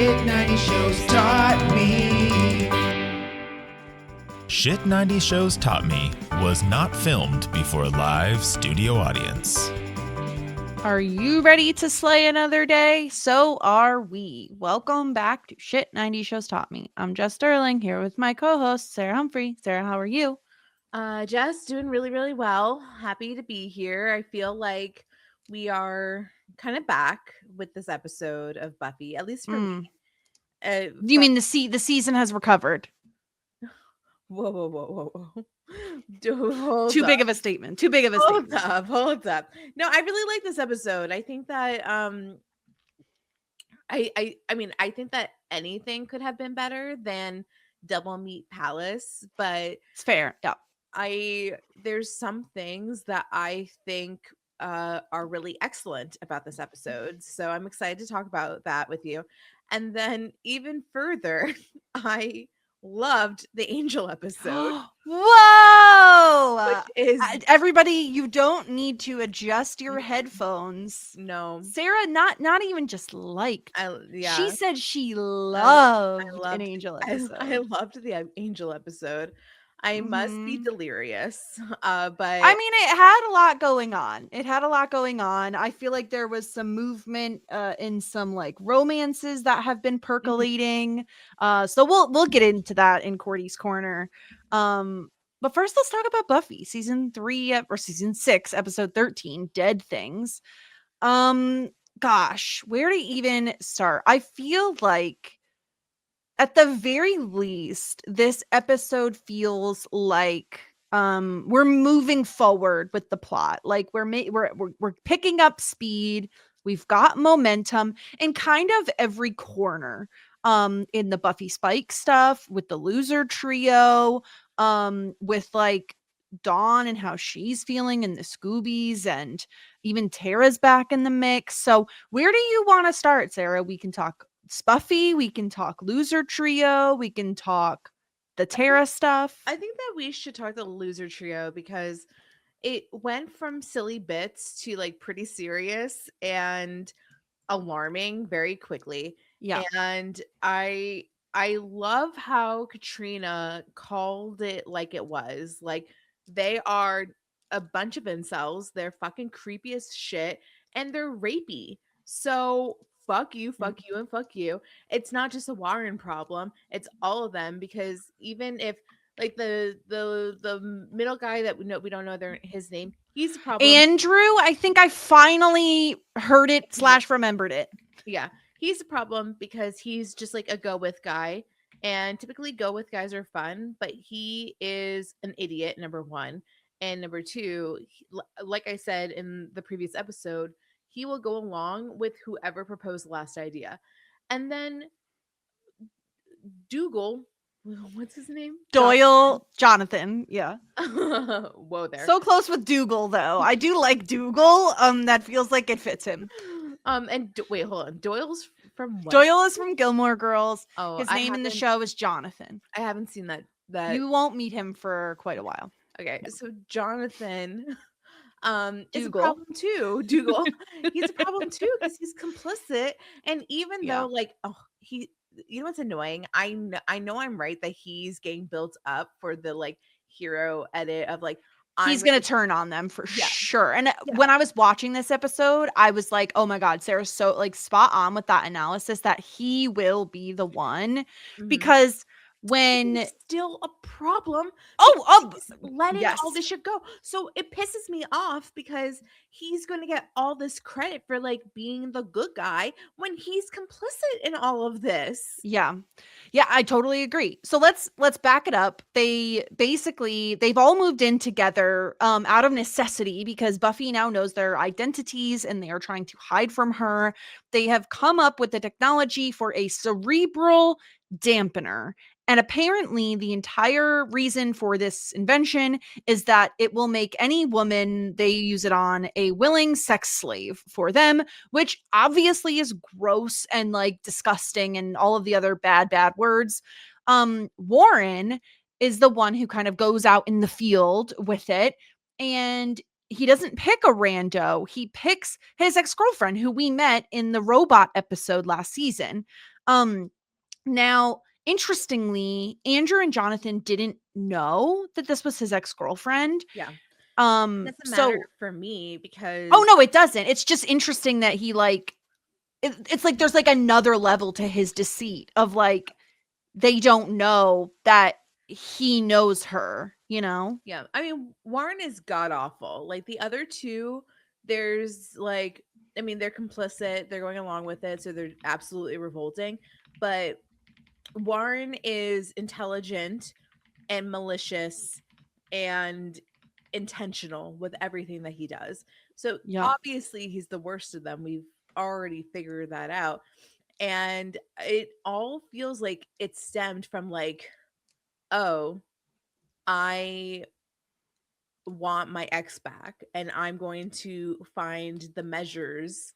Shit 90 Shows Taught Me. Shit 90 Shows Taught Me was not filmed before a live studio audience. Are you ready to slay another day? So are we. Welcome back to Shit 90 Shows Taught Me. I'm Jess Sterling here with my co-host, Sarah Humphrey. Sarah, how are you? Jess, doing really, really well. Happy to be here. I feel like we are kind of back with this episode of Buffy, at least for me. You mean the season has recovered? Whoa. Too big of a statement. Too big of a statement. Hold up. No, I really like this episode. I think that I think that anything could have been better than Double Meat Palace, but it's fair. Yeah. There's some things that I think are really excellent about this episode. So I'm excited to talk about that with you. And then even further, I loved the Angel episode. Whoa! Which is everybody, you don't need to adjust your headphones. No. Sarah not even just liked. Yeah. She said she loved an Angel episode. I loved the Angel episode. I must be delirious. But I mean, it had a lot going on. I feel like there was some movement in some like romances that have been percolating. So we'll get into that in Cordy's Corner. But first let's talk about Buffy season 6, episode 13, Dead Things. Gosh, where to even start? I feel like at the very least, this episode feels like we're moving forward with the plot. Like we're picking up speed. We've got momentum in kind of every corner. In the Buffy Spike stuff, with the loser trio, with like Dawn and how she's feeling, and the Scoobies, and even Tara's back in the mix. So where do you want to start, Sarah? We can talk Spuffy, we can talk loser trio, we can talk the Tara stuff. I think that we should talk the loser trio because it went from silly bits to like pretty serious and alarming very quickly. Yeah. And I love how Katrina called it like it was. Like, they are a bunch of incels. They're fucking creepy as shit and they're rapey. So fuck you, and fuck you. It's not just a Warren problem. It's all of them, because even if like the middle guy that we don't know his name, he's a problem. Andrew, I think I finally heard it / remembered it. Yeah, he's a problem because he's just like a go with guy, and typically go with guys are fun, but he is an idiot, number one, and number two, like I said in the previous episode, he will go along with whoever proposed the last idea. And then Dougal, what's his name? Doyle, Jonathan. Yeah. Whoa there. So close with Dougal, though. I do like Dougal. That feels like it fits him. And wait, hold on. Doyle's from what? Doyle is from Gilmore Girls. Oh, his name in the show is Jonathan. I haven't seen that. You won't meet him for quite a while. Okay, so Jonathan is a problem too. Dougal, he's a problem too because he's complicit. And even though, like, you know what's annoying? I know I'm right that he's getting built up for the like hero edit of like he's gonna turn on them for sure. And when I was watching this episode, I was like, oh my god, Sarah's so like spot on with that analysis that he will be the one, because when he's still a problem. Letting all this shit go. So it pisses me off because he's going to get all this credit for like being the good guy when he's complicit in all of this. Yeah, I totally agree. So let's back it up. They've all moved in together out of necessity because Buffy now knows their identities and they are trying to hide from her. They have come up with the technology for a cerebral dampener. And apparently the entire reason for this invention is that it will make any woman they use it on a willing sex slave for them, which obviously is gross and like disgusting and all of the other bad words. Warren is the one who kind of goes out in the field with it, and he doesn't pick a rando. He picks his ex-girlfriend who we met in the robot episode last season. Now, interestingly, Andrew and Jonathan didn't know that this was his ex-girlfriend. Yeah. Um, Doesn't matter so for me because oh no, it doesn't. It's just interesting that he like it's like there's like another level to his deceit of like they don't know that he knows her, you know? yeah, I mean, Warren is god awful. Like the other two, there's like, I mean, they're complicit, they're going along with it, so they're absolutely revolting. But Warren is intelligent and malicious and intentional with everything that he does. So Yeah. obviously he's the worst of them. We've already figured that out. And it all feels like it stemmed from like, oh, I want my ex back and I'm going to find the measures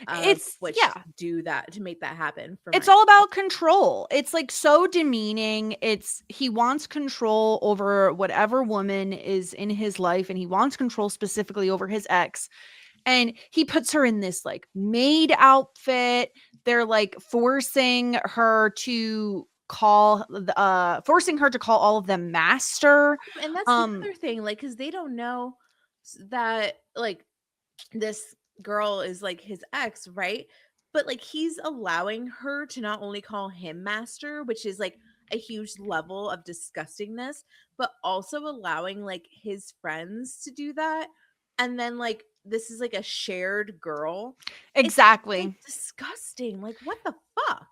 of It's which yeah. to do that to make that happen for It's my all about control. It's like so demeaning. It's he wants control over whatever woman is in his life and he wants control specifically over his ex. And he puts her in this like maid outfit. They're like forcing her to call all of them master. and that's the other thing, like, because they don't know that like this girl is like his ex, right? But like he's allowing her to not only call him master, which is like a huge level of disgustingness, but also allowing like his friends to do that. And then like this is like a shared girl. It's like Exactly. disgusting. Like what the fuck?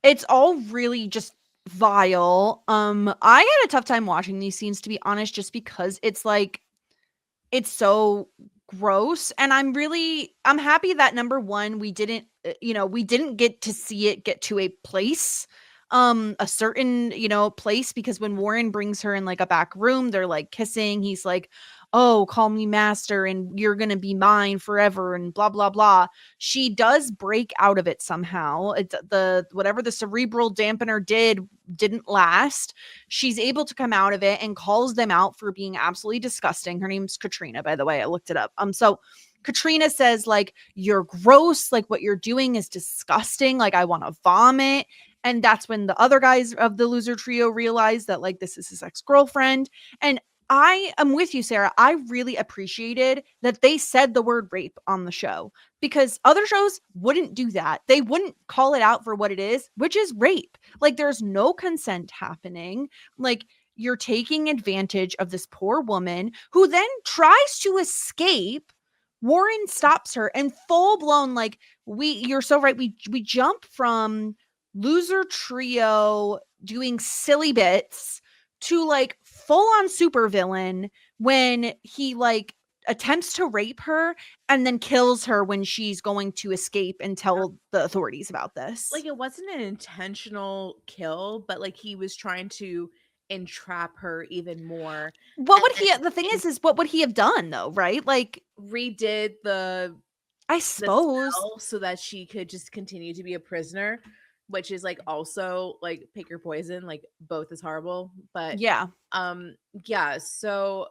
It's all really just vile. I had a tough time watching these scenes, to be honest, just because it's like it's so gross. And I'm happy that number one, we didn't get to see it get to a place, a certain, place, because when Warren brings her in like a back room, they're like kissing. He's like, oh, call me master and you're gonna be mine forever and blah blah blah. She does break out of it somehow. It's the whatever the cerebral dampener didn't last. She's able to come out of it and calls them out for being absolutely disgusting. Her name's Katrina, by the way. I looked it up. So Katrina says, like, you're gross, like what you're doing is disgusting, like I want to vomit. And that's when the other guys of the loser trio realize that like this is his ex-girlfriend. And I am with you, Sarah. I really appreciated that they said the word rape on the show, because other shows wouldn't do that. They wouldn't call it out for what it is, which is rape. Like there's no consent happening. Like you're taking advantage of this poor woman who then tries to escape. Warren stops her and full blown, like, you're so right. We jump from loser trio doing silly bits to like full on supervillain when he like attempts to rape her and then kills her when she's going to escape and tell the authorities about this. Like it wasn't an intentional kill, but like he was trying to entrap her even more. What And would he the thing is what would he have done though, right? Like redid I the suppose. spell so that she could just continue to be a prisoner, which is like also like pick your poison, like both is horrible. But Yeah. yeah, so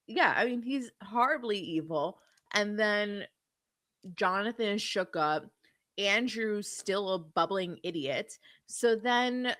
yeah, I mean he's horribly evil. And then Jonathan is shook up. Andrew's still a bubbling idiot. So then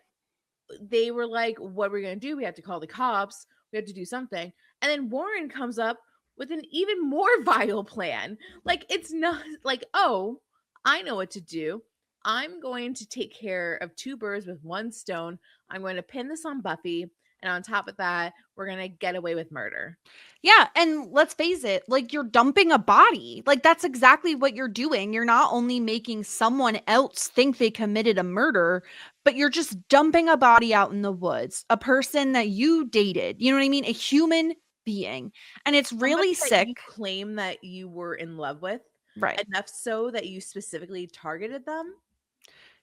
they were like, what are we going to do? We have to call the cops. We have to do something. And then Warren comes up with an even more vile plan. Like, it's not like, oh, I know what to do. I'm going to take care of two birds with one stone. I'm going to pin this on Buffy. And on top of that, we're going to get away with murder. Yeah, and let's face it, like you're dumping a body. Like that's exactly what you're doing. You're not only making someone else think they committed a murder, but you're just dumping a body out in the woods. A person that you dated. You know what I mean? A human being. And it's really Somebody that you sick. claim that you were in love with, Right. enough so that you specifically targeted them.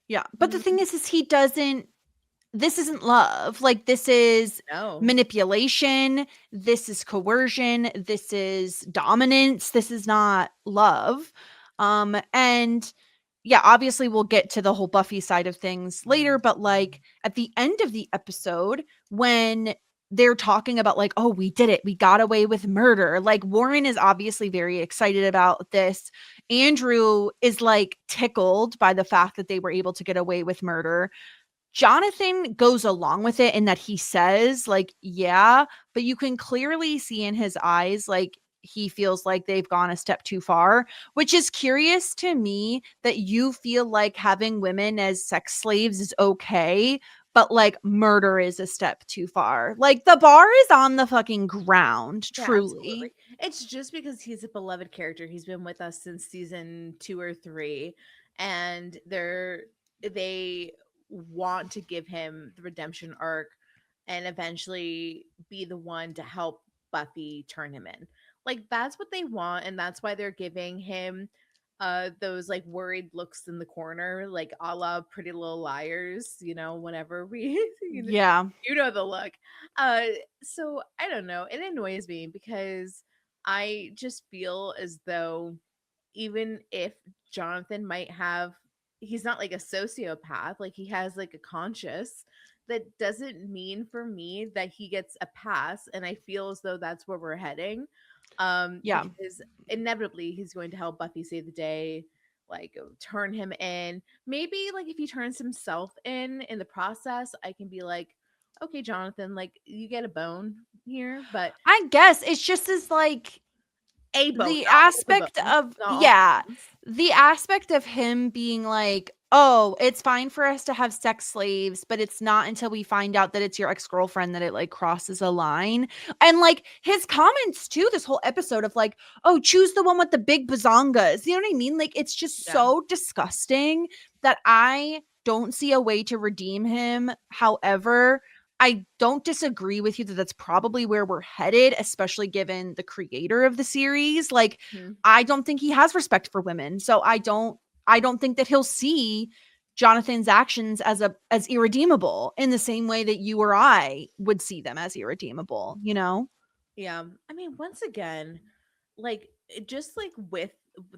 Yeah. But the thing is this isn't love. Like this is No. manipulation. This is coercion. This is dominance. This is not love. And yeah, obviously we'll get to the whole Buffy side of things later, but like at the end of the episode, when they're talking about like, oh, we did it, we got away with murder. Like Warren is obviously very excited about this. Andrew is like tickled by the fact that they were able to get away with murder. Jonathan goes along with it in that he says like, yeah, but you can clearly see in his eyes like he feels like they've gone a step too far, which is curious to me that you feel like having women as sex slaves is okay, but like murder is a step too far. Like the bar is on the fucking ground, Yeah, truly. absolutely. It's just because he's a beloved character. He's been with us since season 2 or 3, and they want to give him the redemption arc and eventually be the one to help Buffy turn him in. Like that's what they want, and that's why they're giving him those like worried looks in the corner, like a la Pretty Little Liars, whenever we Yeah. you know the look. Uh so I don't know. It annoys me because I just feel as though even if Jonathan might have he's not like a sociopath, like he has like a conscience, that doesn't mean for me that he gets a pass, and I feel as though that's where we're heading. Yeah. Because inevitably he's going to help Buffy save the day, like turn him in. Maybe like if he turns himself in the process, I can be like, okay, Jonathan, like you get a bone here, but I guess it's just as like a bone, the not all the aspect bones, of, not all yeah, the bones. the aspect of him being like, oh, it's fine for us to have sex slaves, but it's not until we find out that it's your ex-girlfriend that it like crosses a line. And like his comments too this whole episode of like, oh, choose the one with the big bazongas, you know what I mean? Like it's just Yeah. so disgusting that I don't see a way to redeem him. However, I don't disagree with you that that's probably where we're headed, especially given the creator of the series. Like, Mhm. I don't think he has respect for women. So I don't think that he'll see Jonathan's actions as irredeemable in the same way that you or I would see them as irredeemable, you know? Yeah. I mean, once again, like just like with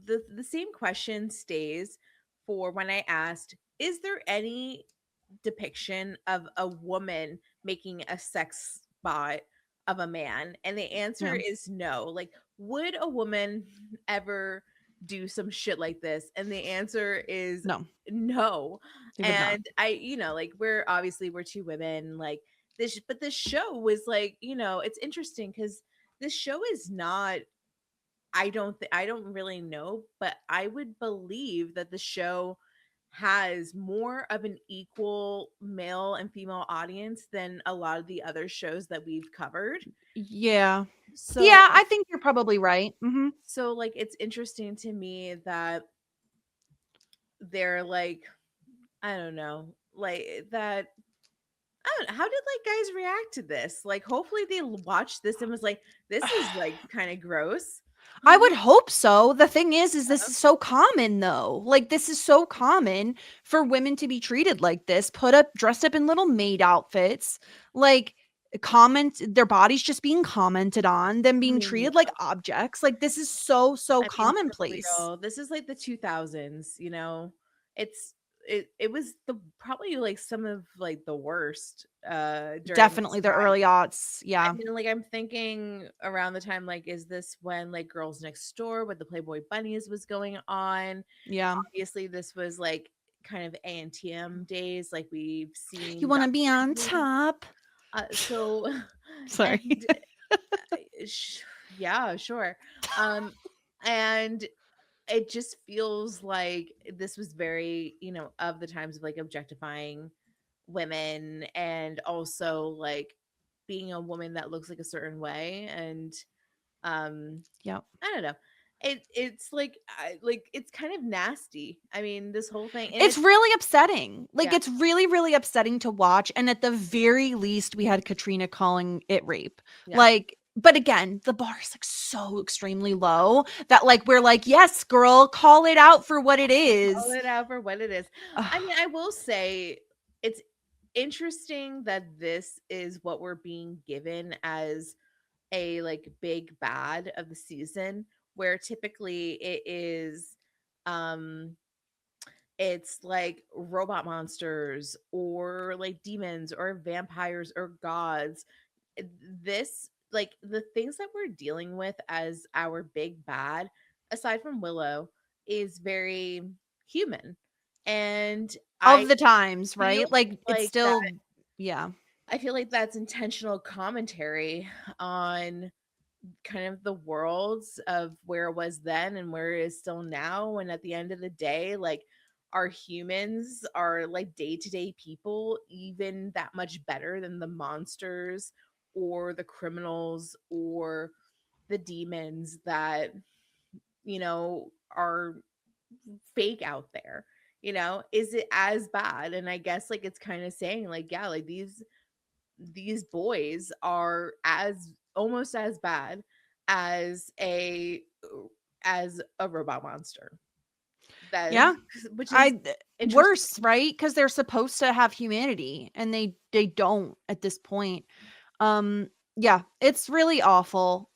the same question stays for when I asked, is there any depiction of a woman making a sex bot of a man? And the answer Yeah. is no. Like, would a woman ever do some shit like this? And the answer is No, no. they would not. And like we're two women, like this, but this show was like, it's interesting because this show is not I don't really know, but I would believe that the show has more of an equal male and female audience than a lot of the other shows that we've covered. Yeah. So Yeah, I think you're probably right. Mhm. so like it's interesting to me that they're like, I don't know, like that I don't know, how did like guys react to this? Like hopefully they watched this and was like, this is like kind of gross. I would hope so. The thing is this is so common though. Like this is so common for women to be treated like this, dressed up in little maid outfits, like comment their bodies just being commented on, them I being mean, treated like objects. Like this is so I mean, for commonplace. real, this is like the 2000s, It's it was the probably like some of like the worst during this Definitely the time. early aughts. I Yeah. mean, like I'm thinking around the time like is this when like Girls Next Door with the Playboy Bunnies was going on? Yeah. Obviously this was like kind of ANTM days like we've You seen want to Dr. be on Seuss. top? So Sorry. and yeah, sure. Um and it just feels like this was very, of the times of like objectifying women and also like being a woman that looks like a certain way. And um Yep. I don't know. It's like it's kind of nasty. I mean, this whole thing, and It's it's really upsetting. Like, yeah, it's really, really upsetting to watch, and at the very least, we had Katrina calling it rape. yeah. Like, but again, the bar is, like, so extremely low that, like, we're like, "Yes, girl, call it out for what it Call is." it out for what it is. I Ugh, mean, I will say it's interesting that this is what we're being given as a like big bad of the season, where typically um it's like robot monsters or like demons or vampires or gods. this, like, the things that we're dealing with as our big bad, aside from Willow, is very human. And I Of the times, feel right? Like it's like that still, yeah. I feel like that's intentional commentary on kind of the worlds of where it was then and where it is still now. And at the end of the day, like, our humans are like day-to-day people even that much better than the monsters or the criminals or the demons that, are fake out there? Is it as bad? And I guess, like, it's kind of saying, like, yeah, like, these boys are as almost as bad as a robot monster. That Yeah. which is I interesting. worse, right? Because they're supposed to have humanity and they don't at this point. Yeah, it's really awful.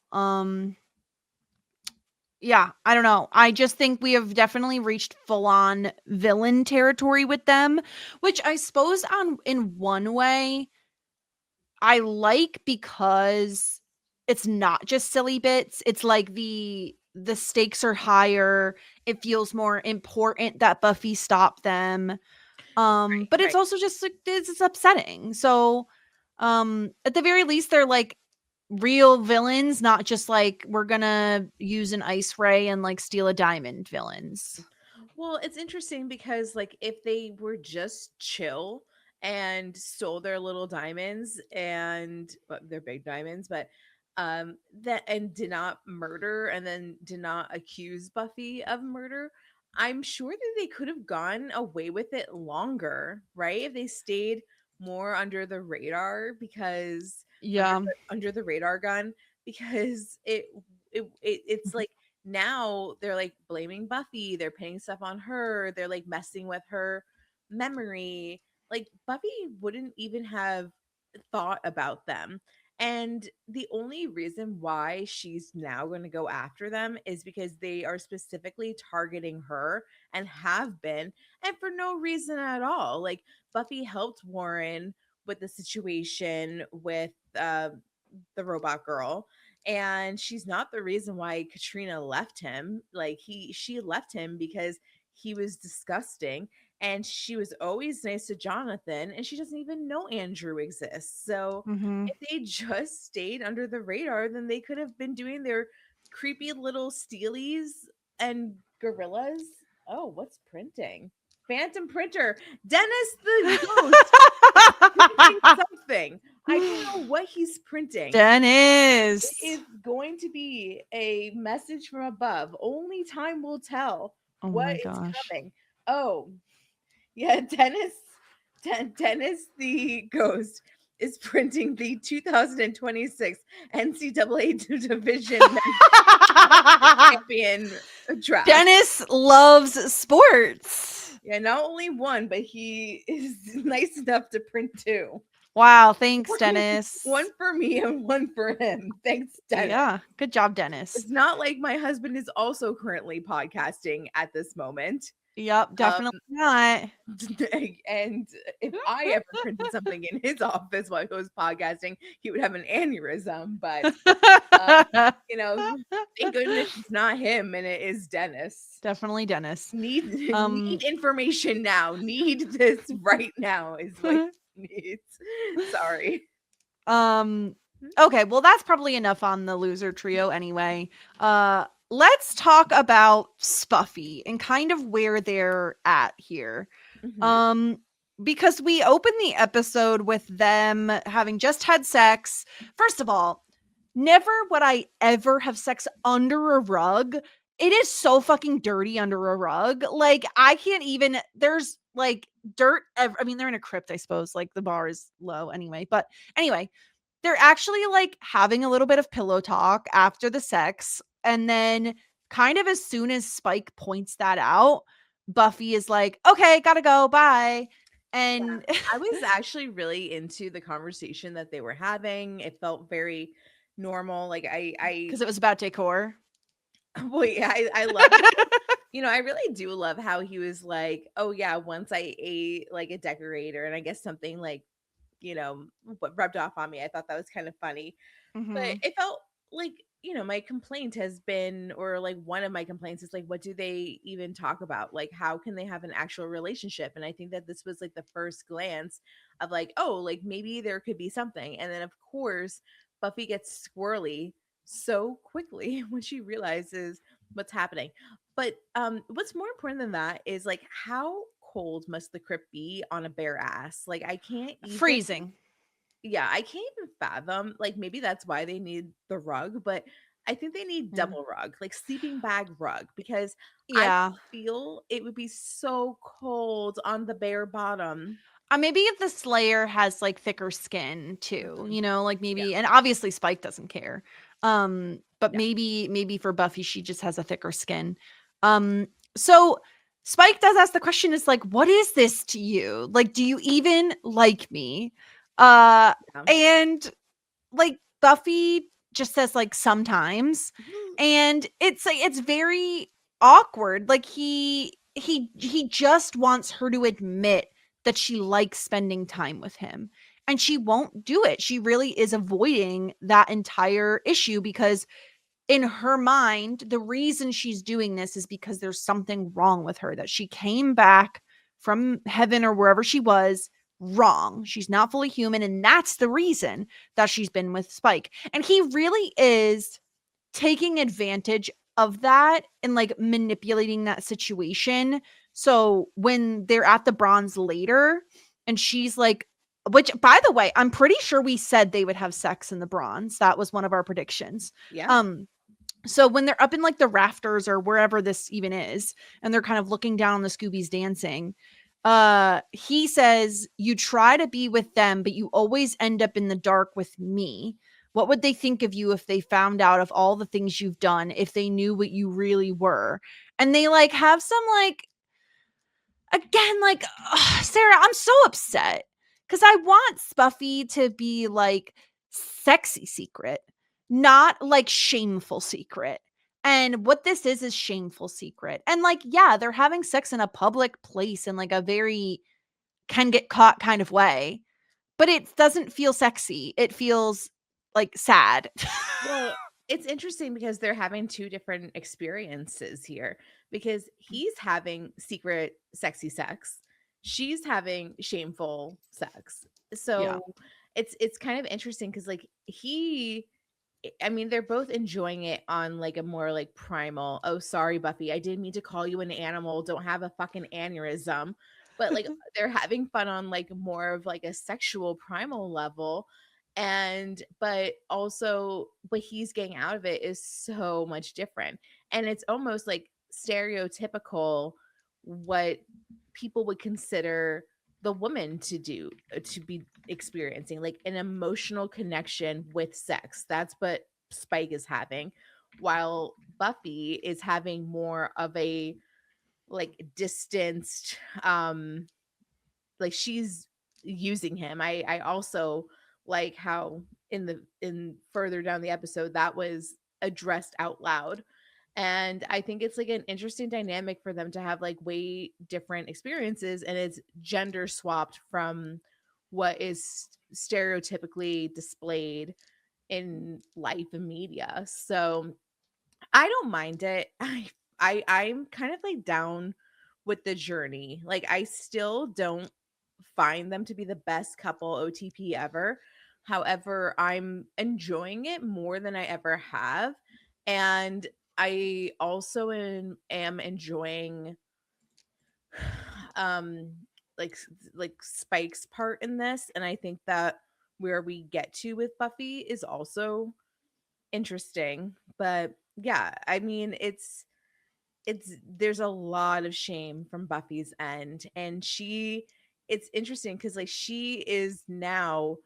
Yeah, I don't know. I just think we have definitely reached full on villain territory with them, which I suppose on in one way I like because it's not just silly bits. It's like the stakes are higher. It feels more important that Buffy stop them. But it's Right. also just like it's upsetting. So at the very least they're like real villains, not just like we're gonna use an ice ray and like steal a diamond villains. Well, it's interesting because, like, if they were just chill and stole their little diamonds and well, they're big diamonds, but that and did not murder and then did not accuse Buffy of murder, I'm sure that they could have gone away with it longer, right? If they stayed more under the radar, because Yeah. under the radar gun, because it's like now they're like blaming Buffy, they're pinning stuff on her, they're like messing with her memory. Like, Buffy wouldn't even have thought about them. And the only reason why she's now going to go after them is because they are specifically targeting her and have been, and for no reason at all. Like, Buffy helped Warren with the situation with the robot girl, and she's not the reason why Katrina left him. Like, she left him because he was disgusting, and she was always nice to Jonathan, and she doesn't even know Andrew exists. So Mhm. if they just stayed under the radar, then they could have been doing their creepy little steelies and gorillas. Oh, what's printing? Phantom printer. Dennis the ghost printing something. I don't know what he's printing. It Dennis. is going to be a message from above. Only time will tell Oh what my is gosh. coming. Oh, yeah, Dennis the ghost is printing the 2026 NCAA Division Men's Champion draft. Dennis loves sports. Yeah, not only one, but he is nice enough to print two. Wow, thanks, Dennis. One for me and one for him. Thanks, Dennis. Yeah, good job, Dennis. It's not like my husband is also currently podcasting at this moment. Yep, definitely not. And if I ever printed something in his office while he was podcasting, he would have an aneurysm. But thank goodness it's not him and it is Dennis. Definitely Dennis. Need information now. Need this right now is what he needs. Sorry. Okay, well that's probably enough on the loser trio anyway. Let's talk about Spuffy and kind of where they're at here. Mhm. Because we open the episode with them having just had sex. First of all, never would I ever have sex under a rug. It is so fucking dirty under a rug. Like, I can't even, there's like dirt. I mean, they're in a crypt, I suppose. Like, the bar is low anyway. But anyway, they're actually like having a little bit of pillow talk after the sex. And then, kind of as soon as Spike points that out, Buffy is like, okay, gotta go. Bye. And I was actually really into the conversation that they were having. It felt very normal. Like, because it was about decor. well, yeah, I love I really do love how he was like, oh yeah, once I ate like a decorator and I guess something like what rubbed off on me. I thought that was kind of funny. But Mhm. it felt like, my complaint has been, or like one of my complaints is like, what do they even talk about? Like, how can they have an actual relationship? And I think that this was like the first glance of like, oh, like maybe there could be something. And then, of course, Buffy gets squirrely so quickly when she realizes what's happening. But what's more important than that is like, how cold must the crypt be on a bare ass? Like, I can't even Freezing. yeah, I can't even fathom. Like, maybe that's why they need the rug, but I think they need Yeah. double rug, like sleeping bag rug, because I Yeah. feel it would be so cold on the bare bottom. Maybe if the Slayer has like thicker skin too, Mhm. like Yeah, maybe, and obviously Spike doesn't care. But yeah. maybe for Buffy, she just has a thicker skin. So Spike does ask the question, is like, what is this to you? Like, do you even like me? Uh, Yeah. and like Buffy just says like sometimes, Mhm. and it's like it's very awkward. Like he just wants her to admit that she likes spending time with him, and she won't do it. She really is avoiding that entire issue because in her mind, the reason she's doing this is because there's something wrong with her, that she came back from heaven or wherever she was wrong. She's not fully human. And that's the reason that she's been with Spike. And he really is taking advantage of that and like manipulating that situation. So when they're at the bronze later and she's like, which by the way, I'm pretty sure we said they would have sex in the bronze. That was one of our predictions. Yeah. So when they're up in like the rafters or wherever this even is, and they're kind of looking down on the Scoobies dancing, he says, you try to be with them, but you always end up in the dark with me. What would they think of you if they found out of all the things you've done, if they knew what you really were? And they like have some like, again, like, ugh, Sarah, I'm so upset because I want Spuffy to be like sexy secret, not like shameful secret. And what this is shameful secret. And like, yeah, they're having sex in a public place in like a very can get caught kind of way, but it doesn't feel sexy. It feels like sad. Well, it's interesting because they're having two different experiences here, because he's having secret sexy sex. She's having shameful sex. Yeah. So it's kind of interesting because like I mean, they're both enjoying it on like a more like primal, oh sorry Buffy, I didn't mean to call you an animal, don't have a fucking aneurysm. But like they're having fun on like more of like a sexual primal level. And but also what he's getting out of it is so much different. And it's almost like stereotypical what people would consider the woman to do, to be experiencing like an emotional connection with sex. That's what Spike is having, while Buffy is having more of a like distanced, like she's using him. I also like how in further down the episode that was addressed out loud. And I think it's like an interesting dynamic for them to have like way different experiences, and it's gender swapped from what is stereotypically displayed in life and media. So I don't mind it. I'm kind of like down with the journey. Like I still don't find them to be the best couple OTP ever. However, I'm enjoying it more than I ever have. And I also am enjoying um like like Spike's part in this, and I think that where we get to with Buffy is also interesting. But yeah, I mean it's there's a lot of shame from Buffy's end, and it's interesting because like she is now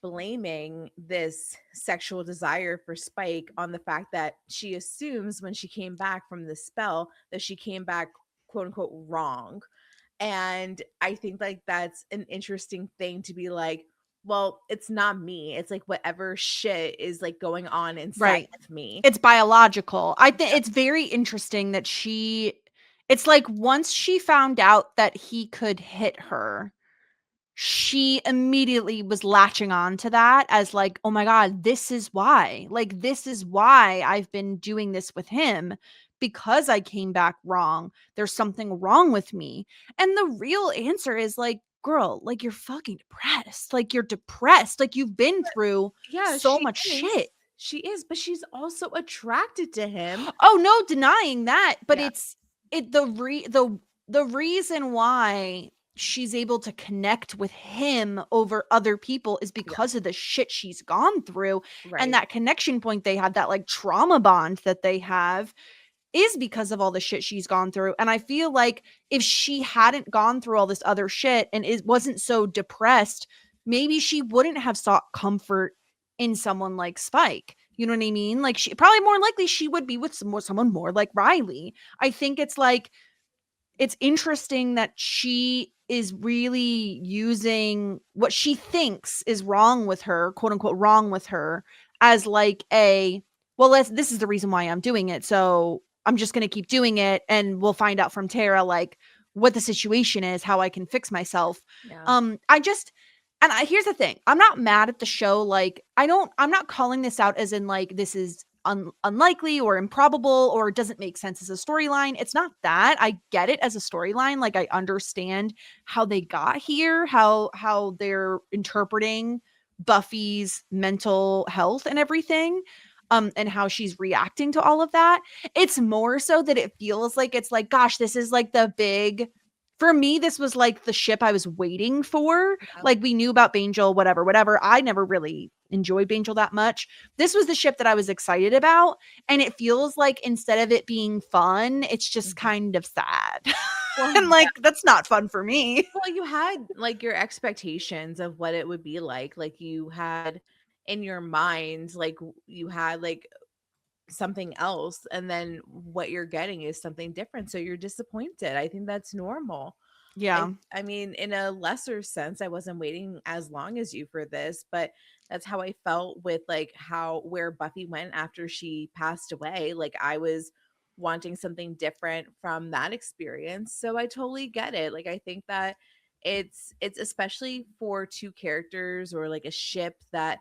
blaming this sexual desire for Spike on the fact that she assumes when she came back from the spell that she came back quote unquote wrong. And I think like that's an interesting thing to be like, well, it's not me. It's like whatever shit is like going on inside Right. of me. It's biological. I think it's very interesting that it's like once she found out that he could hit her, she immediately was latching on to that as like, oh my God, this is why. Like, this is why I've been doing this with him, because I came back wrong. There's something wrong with me. And the real answer is like, girl, like you're fucking depressed. Like you're depressed. Like you've been through Yeah, so much shit. She is, but she's also attracted to him. Oh, no denying that, but Yeah. it's the reason why she's able to connect with him over other people is because of the shit she's gone through. Right. And that connection point they have, that like trauma bond that they have, is because of all the shit she's gone through. And I feel like if she hadn't gone through all this other shit and it wasn't so depressed, maybe she wouldn't have sought comfort in someone like Spike. You know what I mean? Like, she probably more likely she would be with someone more like Riley. I think it's like, it's interesting that she is really using what she thinks is wrong with her, quote unquote wrong with her, as like this is the reason why I'm doing it. So I'm just going to keep doing it and we'll find out from Tara like what the situation is, how I can fix myself. Yeah. Here's the thing. I'm not mad at the show. Like, I'm not calling this out as in like this is unlikely or improbable or doesn't make sense as a storyline. It's not that. I get it as a storyline. Like, I understand how they got here, how they're interpreting Buffy's mental health and everything. And how she's reacting to all of that. It's more so that it feels like it's like, gosh, this is like the big, for me, this was like the ship I was waiting for. Yeah. Like, we knew about Bangel, whatever. I never really enjoyed Bangel that much. This was the ship that I was excited about. And it feels like instead of it being fun, it's just kind of sad. Well, And like, that's not fun for me. Well, you had like your expectations of what it would be like. Like you had in your mind, like you had like something else, and then what you're getting is something different. So you're disappointed. I think that's normal. Yeah. I mean, in a lesser sense, I wasn't waiting as long as you for this, but that's how I felt with like where Buffy went after she passed away. Like I was wanting something different from that experience. So I totally get it. Like I think that it's especially for two characters or like a ship that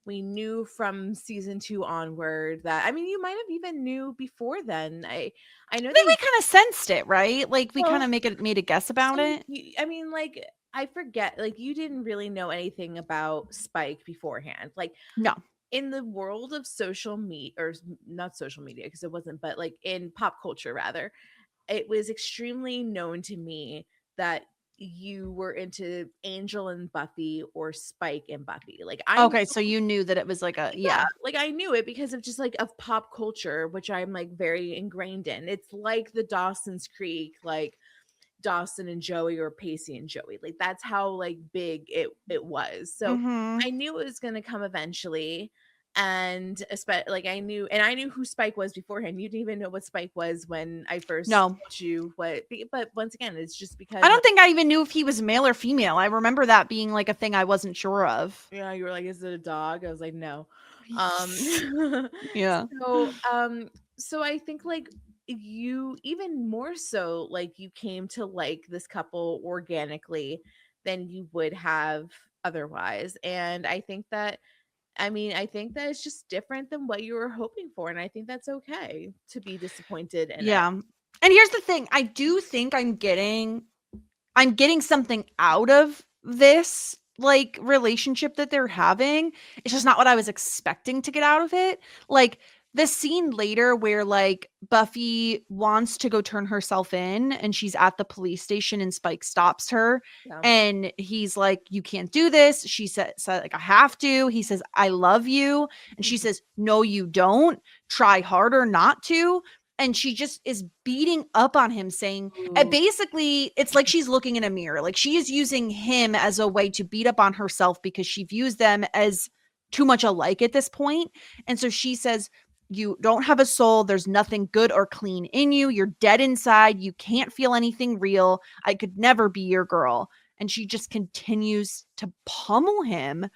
we knew from season 2 onward. That, I mean, you might have even knew before then. I know I think they we kind of sensed it, right? Like, we Well, kind of made a guess about it. I mean, like, I forget, like, you didn't really know anything about Spike beforehand. Like, No. in the world of social media, or not social media, because it wasn't, but like in pop culture, rather, it was extremely known to me that you were into Angel and Buffy or Spike and Buffy. Like, Okay, so you knew that it was like yeah. like I knew it because of just like of pop culture, which I'm like very ingrained in. It's like the Dawson's Creek, like Dawson and Joey or Pacey and Joey. Like that's how like big it was. So Mhm. I knew it was going to come eventually. And especially like I knew who Spike was beforehand. You didn't even know what Spike was when I first No. told you what, but once again, it's just because I don't think I even knew if he was male or female. I remember that being like a thing I wasn't sure of. yeah, you were like, is it a dog? I was like, no. Yeah. So I think like you even more so like you came to like this couple organically than you would have otherwise. And I think that it's just different than what you were hoping for. And I think that's okay to be disappointed in it. Yeah. And here's the thing. I do think I'm getting something out of this like relationship that they're having. It's just not what I was expecting to get out of it. Like, the scene later where like Buffy wants to go turn herself in and she's at the police station and Spike stops her. Yeah. And he's like, you can't do this. She said like, I have to. He says, I love you. And she says, no, you don't. Try harder not to. And she just is beating up on him, saying, and basically, it's like she's looking in a mirror. Like, she is using him as a way to beat up on herself because she views them as too much alike at this point. And so she says, you don't have a soul. There's nothing good or clean in you. You're dead inside. You can't feel anything real. I could never be your girl. And she just continues to pummel him.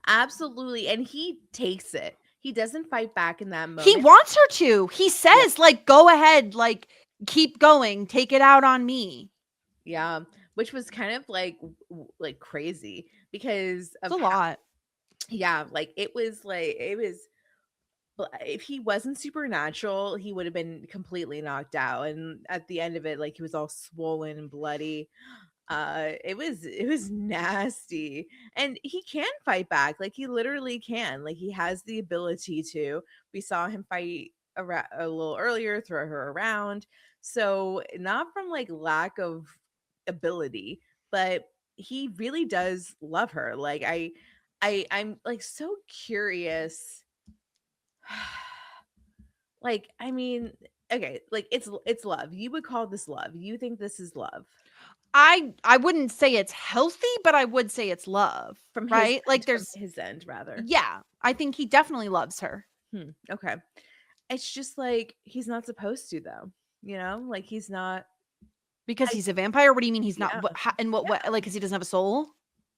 Absolutely. And he takes it. He doesn't fight back in that moment. He wants her to. He says, like, go ahead, like, keep going. Take it out on me. Yeah. which was kind of like crazy because It's of a lot. yeah, it was if he wasn't supernatural, he would have been completely knocked out. And at the end of it, like he was all swollen and bloody. It was nasty. And he can fight back. Like he literally can. Like he has the ability to. We saw him fight a little earlier, throw her around. So not from like lack of ability, but he really does love her. Like I'm like so curious. Like, I mean, okay, like it's love. You would call this love. You think this is love I wouldn't say it's healthy, but I would say it's love, from his right? Like from there's his end, rather. yeah, I think he definitely loves her Okay, it's just like he's not supposed to, though. You know, like he's not. because I he's a vampire. What do you mean he's not? yeah, What, in what way? Like, because he doesn't have a soul?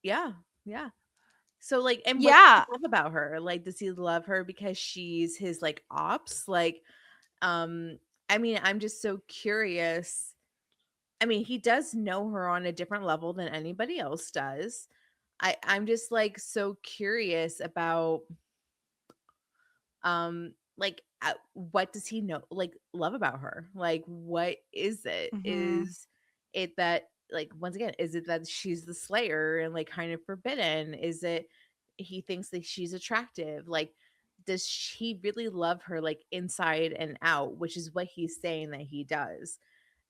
yeah, yeah. So like, and what does Yeah. he love about her? Like, does he love her because she's his like ops? Like, um, I mean, I'm just so curious. I mean, he does know her on a different level than anybody else does. I'm just like so curious about like what does he know like love about her? Like what is it? Mm-hmm. Is it that like once again, is it that she's the slayer and like kind of forbidden? Is it he thinks that she's attractive? Like does he really love her like inside and out, which is what he's saying that he does.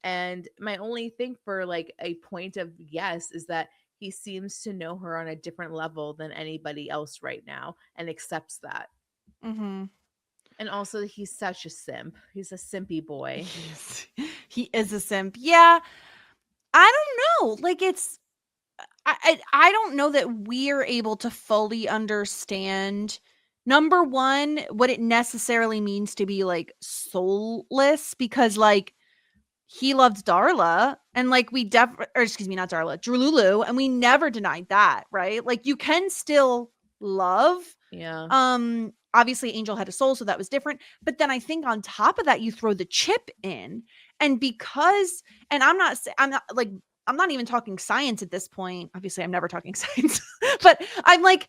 And my only thing for like a point of yes is that he seems to know her on a different level than anybody else right now and accepts that. Mm-hmm. And also he's such a simp. He's a simpy boy. He is a simp. Yeah. I don't know. Like it's I don't know that we're able to fully understand number one, what it necessarily means to be like soulless, because like he loved Darla and like or excuse me, not Darla, Drululu, and we never denied that, right? Like you can still love. Yeah. Obviously Angel had a soul, so that was different. But then I think on top of that, you throw the chip in. And because, and I'm not even talking science at this point. Obviously, I'm never talking science, but I'm like,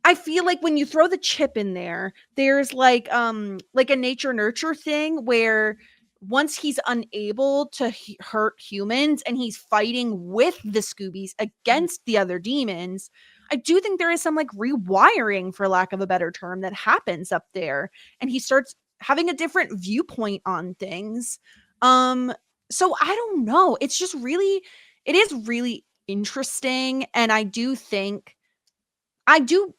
I feel like when you throw the chip in there, there's like a nature nurture thing where once he's unable to hurt humans and he's fighting with the Scoobies against the other demons, I do think there is some like rewiring, for lack of a better term, that happens up there. And he starts having a different viewpoint on things. So I don't know. It's just really, it is really interesting. And I do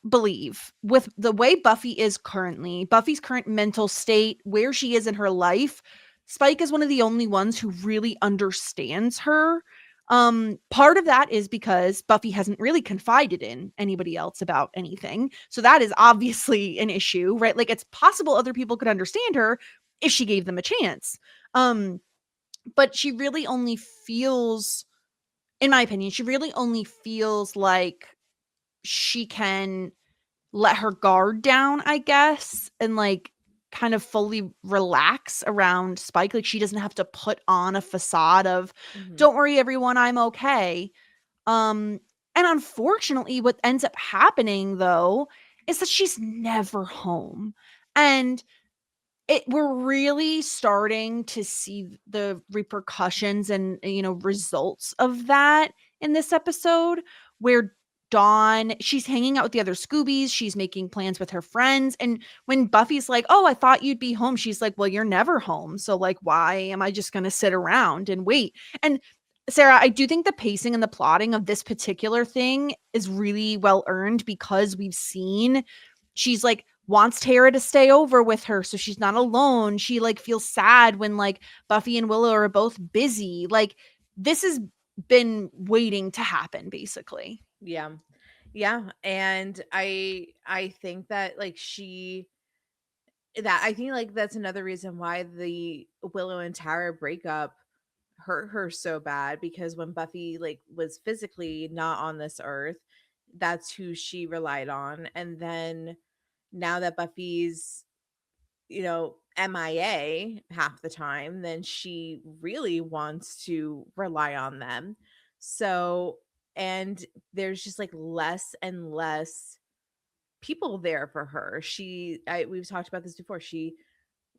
believe with the way Buffy is currently, Buffy's current mental state, where she is in her life, Spike is one of the only ones who really understands her. Part of that is because Buffy hasn't really confided in anybody else about anything. So that is obviously an issue, right? Like it's possible other people could understand her if she gave them a chance. But she really only feels, in my opinion, she really only feels like she can let her guard down, I guess, and like kind of fully relax around Spike. Like she doesn't have to put on a facade of, don't worry, everyone, I'm okay. And unfortunately, what ends up happening though is that she's never home. And we're really starting to see the repercussions and results of that in this episode, where Dawn, she's hanging out with the other Scoobies, she's making plans with her friends, and when Buffy's like, oh, I thought you'd be home, she's like, well, you're never home, so like why am I just gonna sit around and wait? And Sarah, I do think the pacing and the plotting of this particular thing is really well earned, because we've seen she's like wants Tara to stay over with her so she's not alone. She like feels sad when like Buffy and Willow are both busy. Like this has been waiting to happen, basically. Yeah. Yeah. And I think that like I think like that's another reason why the Willow and Tara breakup hurt her so bad, because when Buffy like was physically not on this earth, that's who she relied on. And then now that Buffy's, MIA half the time, then she really wants to rely on them. So, and there's just like less and less people there for her. We've talked about this before. She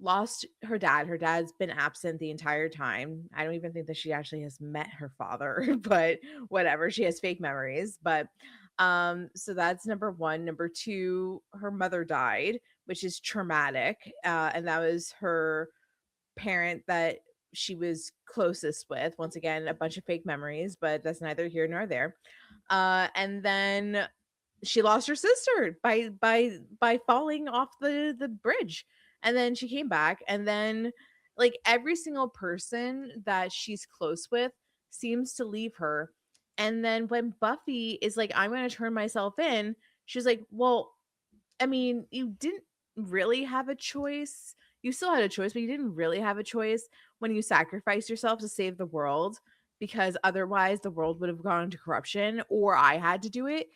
lost her dad. Her dad's been absent the entire time. I don't even think that she actually has met her father, but whatever. She has fake memories. But so that's number one. Number two, her mother died, which is traumatic. And that was her parent that she was closest with. Once again, a bunch of fake memories, but that's neither here nor there. And then she lost her sister by falling off the bridge, and then she came back, and then like every single person that she's close with seems to leave her. And then when Buffy is like, I'm going to turn myself in, she's like, well, I mean, you didn't really have a choice. You still had a choice, but you didn't really have a choice when you sacrificed yourself to save the world, because otherwise the world would have gone into corruption, or I had to do it.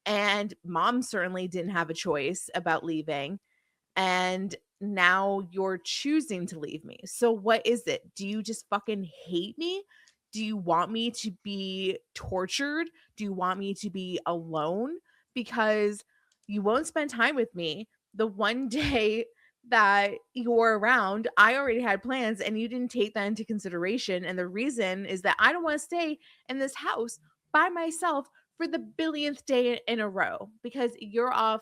And mom certainly didn't have a choice about leaving. And now you're choosing to leave me. So what is it? Do you just fucking hate me? Do you want me to be tortured? Do you want me to be alone? Because you won't spend time with me. The one day that you're around, I already had plans and you didn't take that into consideration. And the reason is that I don't want to stay in this house by myself for the billionth day in a row, because you're off.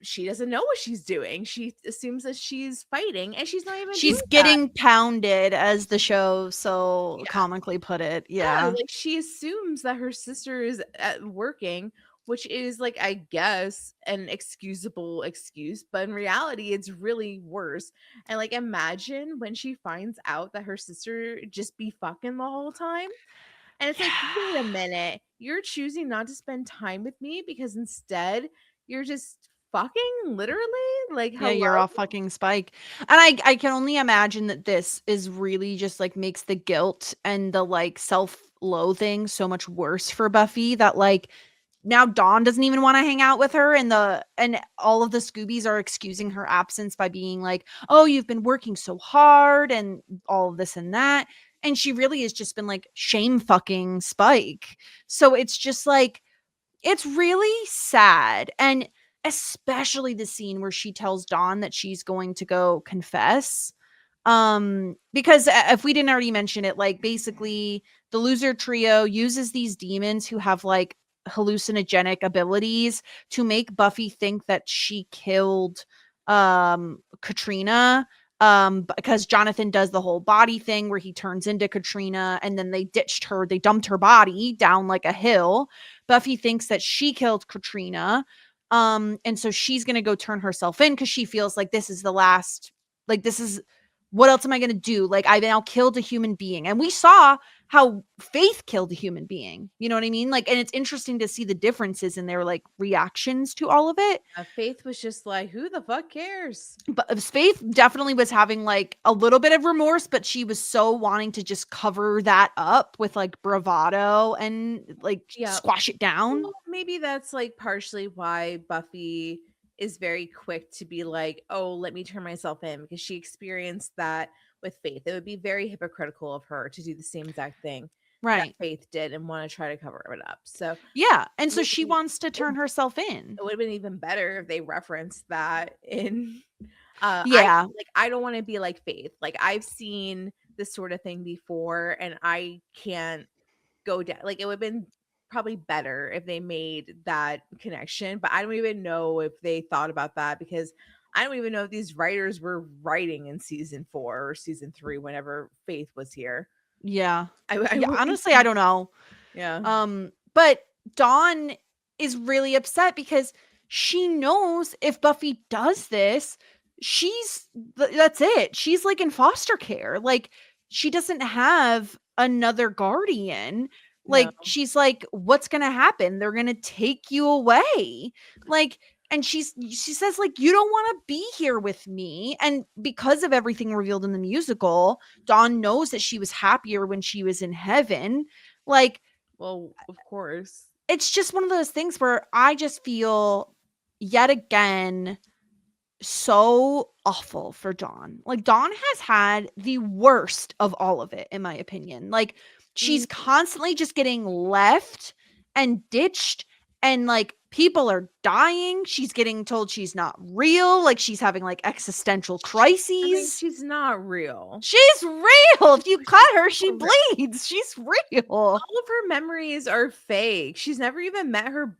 She doesn't know what she's doing. She assumes that she's fighting, and she's not even She's doing that. getting pounded, as the show so Yeah. comically put it. Yeah, Yeah. like she assumes that her sister is working, which is like, I guess, an excusable excuse, but in reality it's really worse. And like, imagine when she finds out that her sister just be fucking the whole time. And it's like, wait a minute, you're choosing not to spend time with me because instead you're just fucking, literally? Like, Yeah, hello? you're off fucking Spike. And I can only imagine that this is really just like makes the guilt and the like self-loathing so much worse for Buffy, that like now Dawn doesn't even want to hang out with her, and all of the Scoobies are excusing her absence by being like, "Oh, you've been working so hard and all of this and that." And she really has just been like shame fucking Spike. So it's just like, it's really sad. And especially the scene where she tells Dawn that she's going to go confess. Because if we didn't already mention it, like basically the loser trio uses these demons who have like hallucinogenic abilities to make Buffy think that she killed Katrina, because Jonathan does the whole body thing where he turns into Katrina, and then they dumped her body down like a hill. Buffy thinks that she killed Katrina. And so she's going to go turn herself in because she feels like this is the last, like, this is, what else am I going to do? Like, I've now killed a human being. And we saw how Faith killed a human being. You know what I mean? Like, and it's interesting to see the differences in their like reactions to all of it. Faith was just like, who the fuck cares? But Faith definitely was having like a little bit of remorse, but she was so wanting to just cover that up with like bravado and like squash it down. Well, maybe that's like partially why Buffy is very quick to be like, oh, let me turn myself in, because she experienced that with Faith. It would be very hypocritical of her to do the same exact thing Right. that Faith did and want to try to cover it up. So yeah, and so she wants to turn herself in. It would have been even better if they referenced that in Yeah. I don't want to be like Faith. Like, I've seen this sort of thing before and I can't go down. Like, it would have been probably better if they made that connection, but I don't even know if they thought about that, because I don't even know if these writers were writing in season 4 or season 3 whenever Faith was here. Yeah. I Yeah, honestly, I don't know. Yeah. But Dawn is really upset because she knows if Buffy does this, that's it. She's like in foster care. Like, she doesn't have another guardian. Like, No. she's like, what's gonna happen? They're gonna take you away. Like, and she says like, you don't want to be here with me. And because of everything revealed in the musical, Dawn knows that she was happier when she was in heaven. Like, Well, of course. it's just one of those things where I just feel yet again so awful for Dawn. Like, Dawn has had the worst of all of it, in my opinion. Like, She's constantly just getting left and ditched, and like people are dying. She's getting told she's not real. Like she's having like existential I mean, crises. she's not real. She's real. If you cut her, she not real. bleeds. She's real. All of her memories are fake. She's never even met her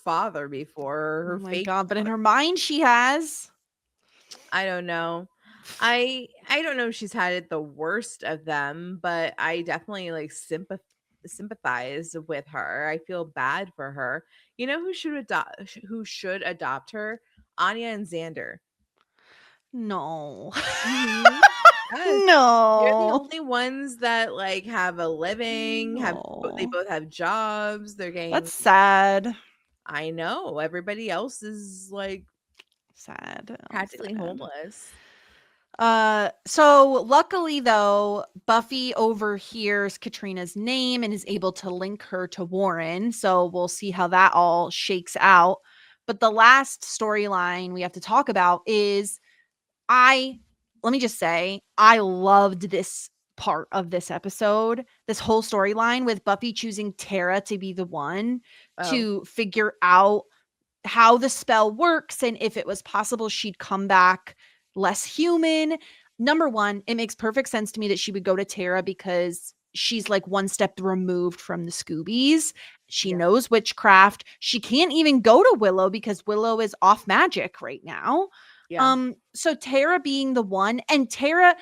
father before. Or her Oh my fake. god! But in her mind, she has. I don't know. I don't know if she's had it the worst of them, but I definitely like sympathize with her. I feel bad for her. You know who should adopt her? Anya and Xander. No. Mhm. Yes. They're the No. only ones that like have a living, they No. both have jobs, they're getting That's sad. I know. Everybody else is like Sad. practically Sad. homeless. So luckily though, Buffy overhears Katrina's name and is able to link her to Warren. So we'll see how that all shakes out. But the last storyline we have to talk about is let me just say, I loved this part of this episode, this whole storyline with Buffy choosing Tara to be the one to figure out how the spell works and if it was possible she'd come back less human. Number one, it makes perfect sense to me that she would go to Tara because she's like one step removed from the Scoobies. She knows witchcraft. She can't even go to Willow because Willow is off magic right now. Yeah. So Tara being the one, and Tara,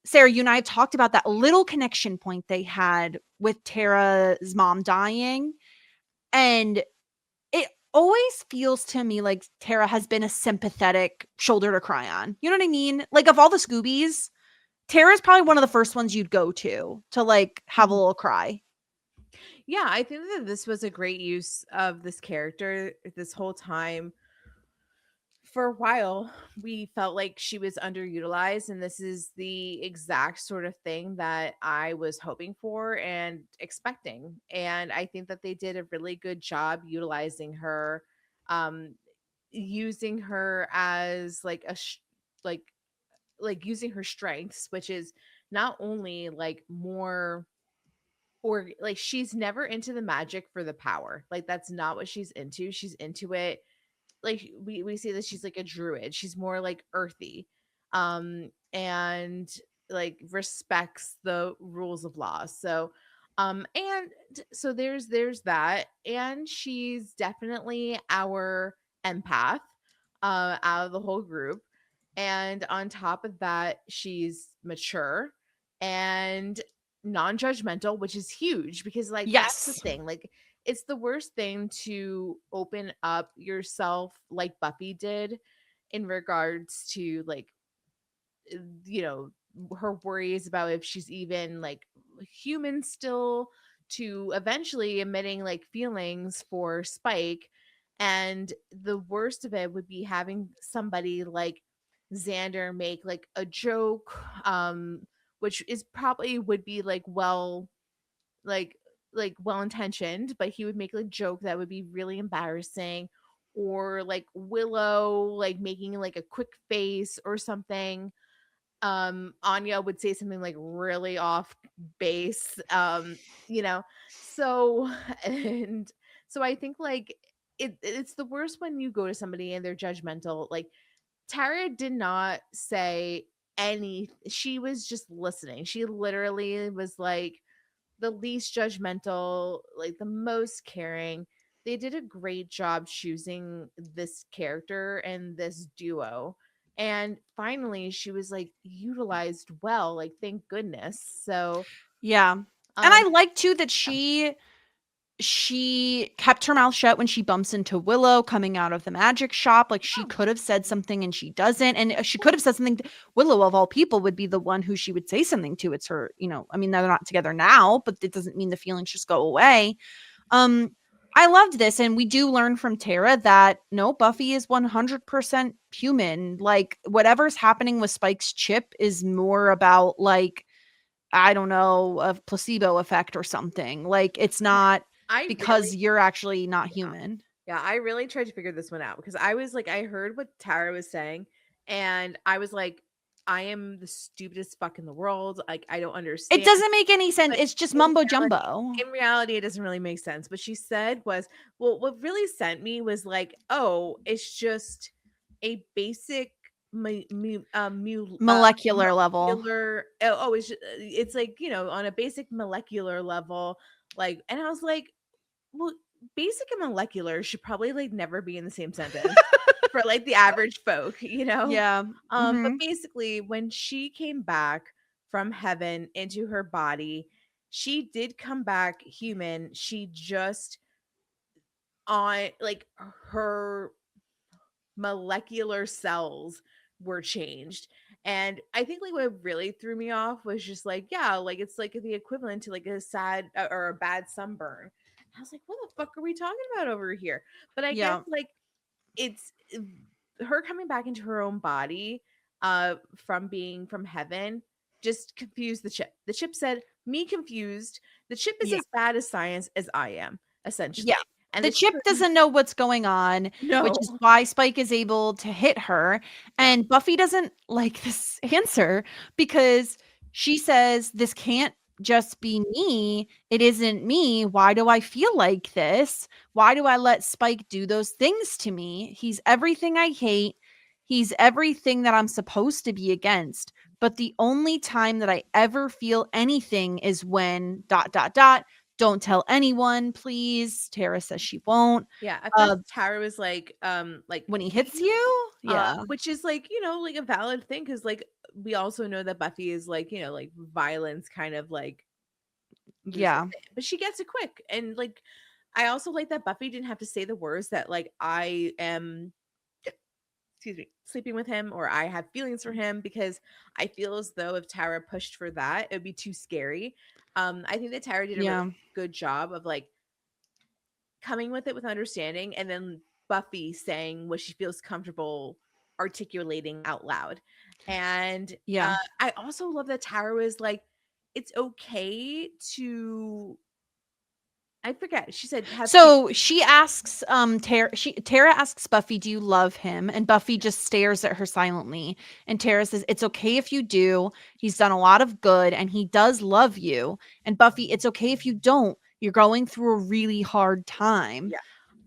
Sarah, you and I have talked about that little connection point they had with Tara's mom dying. And it always feels to me like Tara has been a sympathetic shoulder to cry on. You know what I mean? Like of all the Scoobies, Tara's probably one of the first ones you'd go to like have a little cry. Yeah, I think that this was a great use of this character this whole time. For a while, we felt like she was underutilized, and this is the exact sort of thing that I was hoping for and expecting. And I think that they did a really good job utilizing her, um, using her as like like using her strengths, which is not only like more or like she's never into the magic for the power. Like that's not what she's into. She's into it like we see that she's like a druid. She's more like earthy. And like respects the rules of law. So and so there's that and she's definitely our empath out of the whole group. And on top of that, she's mature and non-judgmental, which is huge because like that's the Yes. thing. Like it's the worst thing to open up yourself like Buffy did in regards to like you know her worries about if she's even like human still to eventually admitting like feelings for Spike. And the worst of it would be having somebody like Xander make like a joke which is probably would be like like well intentioned, but he would make a joke that would be really embarrassing, or like Willow like making like a quick face or something. Anya would say something like really off base, you know. So and so I think like it's the worst when you go to somebody and they're judgmental. Like Tara did not say any, she was just listening. She literally was like the least judgmental, like the most caring. They did a great job choosing this character and this duo. And finally, she was like utilized well, like thank goodness. So, Yeah. And I like too that she kept her mouth shut when she bumps into Willow coming out of the magic shop. Like she could have said something and she doesn't. And she could have said something. Willow, of all people, would be the one who she would say something to. It's her, I mean, they're not together now, but it doesn't mean the feelings just go away. I loved this. And we do learn from Tara that no, Buffy is 100% human. Like whatever's happening with Spike's chip is more about like, I don't know, a placebo effect or something. Like it's not because you're actually not human. Yeah, I really tried to figure this one out because I was like, I heard what Tara was saying, and I was like, I am the stupidest fuck in the world. Like, I don't It understand. doesn't make any sense. But It's just in mumbo reality, jumbo. it doesn't really make sense. What she said was, well, what really sent me was like, oh, it's just a basic Molecular level. molecular. It's like, on a basic molecular level, like, and I was like, well, basic and molecular should probably like never be in the same sentence for like the average folk. Yeah. But Mhm. basically, when she came back from heaven into her body, she did come back human. She just on like her molecular cells were changed. And I think like what really threw me off was just like, yeah, like it's like the equivalent to like a sad or a bad sunburn. I was like, what the fuck are we talking about over here? But I guess Yeah. like it's her coming back into her own body from being from heaven just confused the chip. The chip said, me confused. The chip is Yeah. as bad as science as I am, essentially. Yeah. And The the chip chip doesn't know what's going on, which no. is why Spike is able to hit her. Yeah. And Buffy doesn't like this answer because she says, this can't just be me. It isn't me. Why do I feel like this? Why do I let Spike do those things to me? He's everything I hate. He's everything that I'm supposed to be against. But the only time that I ever feel anything is when ... Don't tell anyone, please. Tara says she won't. Yeah, at Uh, first Tara was like when he hits please, you? Yeah. which is like, like a valid thing because like we also know that Buffy is like, like violence kind of like Yeah. resistant, but she gets it quick. And like I also like that Buffy didn't have to say the words that like I am excuse me, sleeping with him or I have feelings for him because I feel as though if Tara pushed for that, it would be too scary. I think that Tara did a really Yeah. good job of like coming with it with understanding and then Buffy saying what she feels comfortable articulating out loud. And Yeah. I also love that Tara was like, it's okay to I forget. She said have So she asks Tara asks Buffy, "Do you love him?" And Buffy just stares at her silently. And Tara says, "It's okay if you do. He's done a lot of good and he does love you." And Buffy, "It's okay if you don't. You're going through a really hard time." yeah.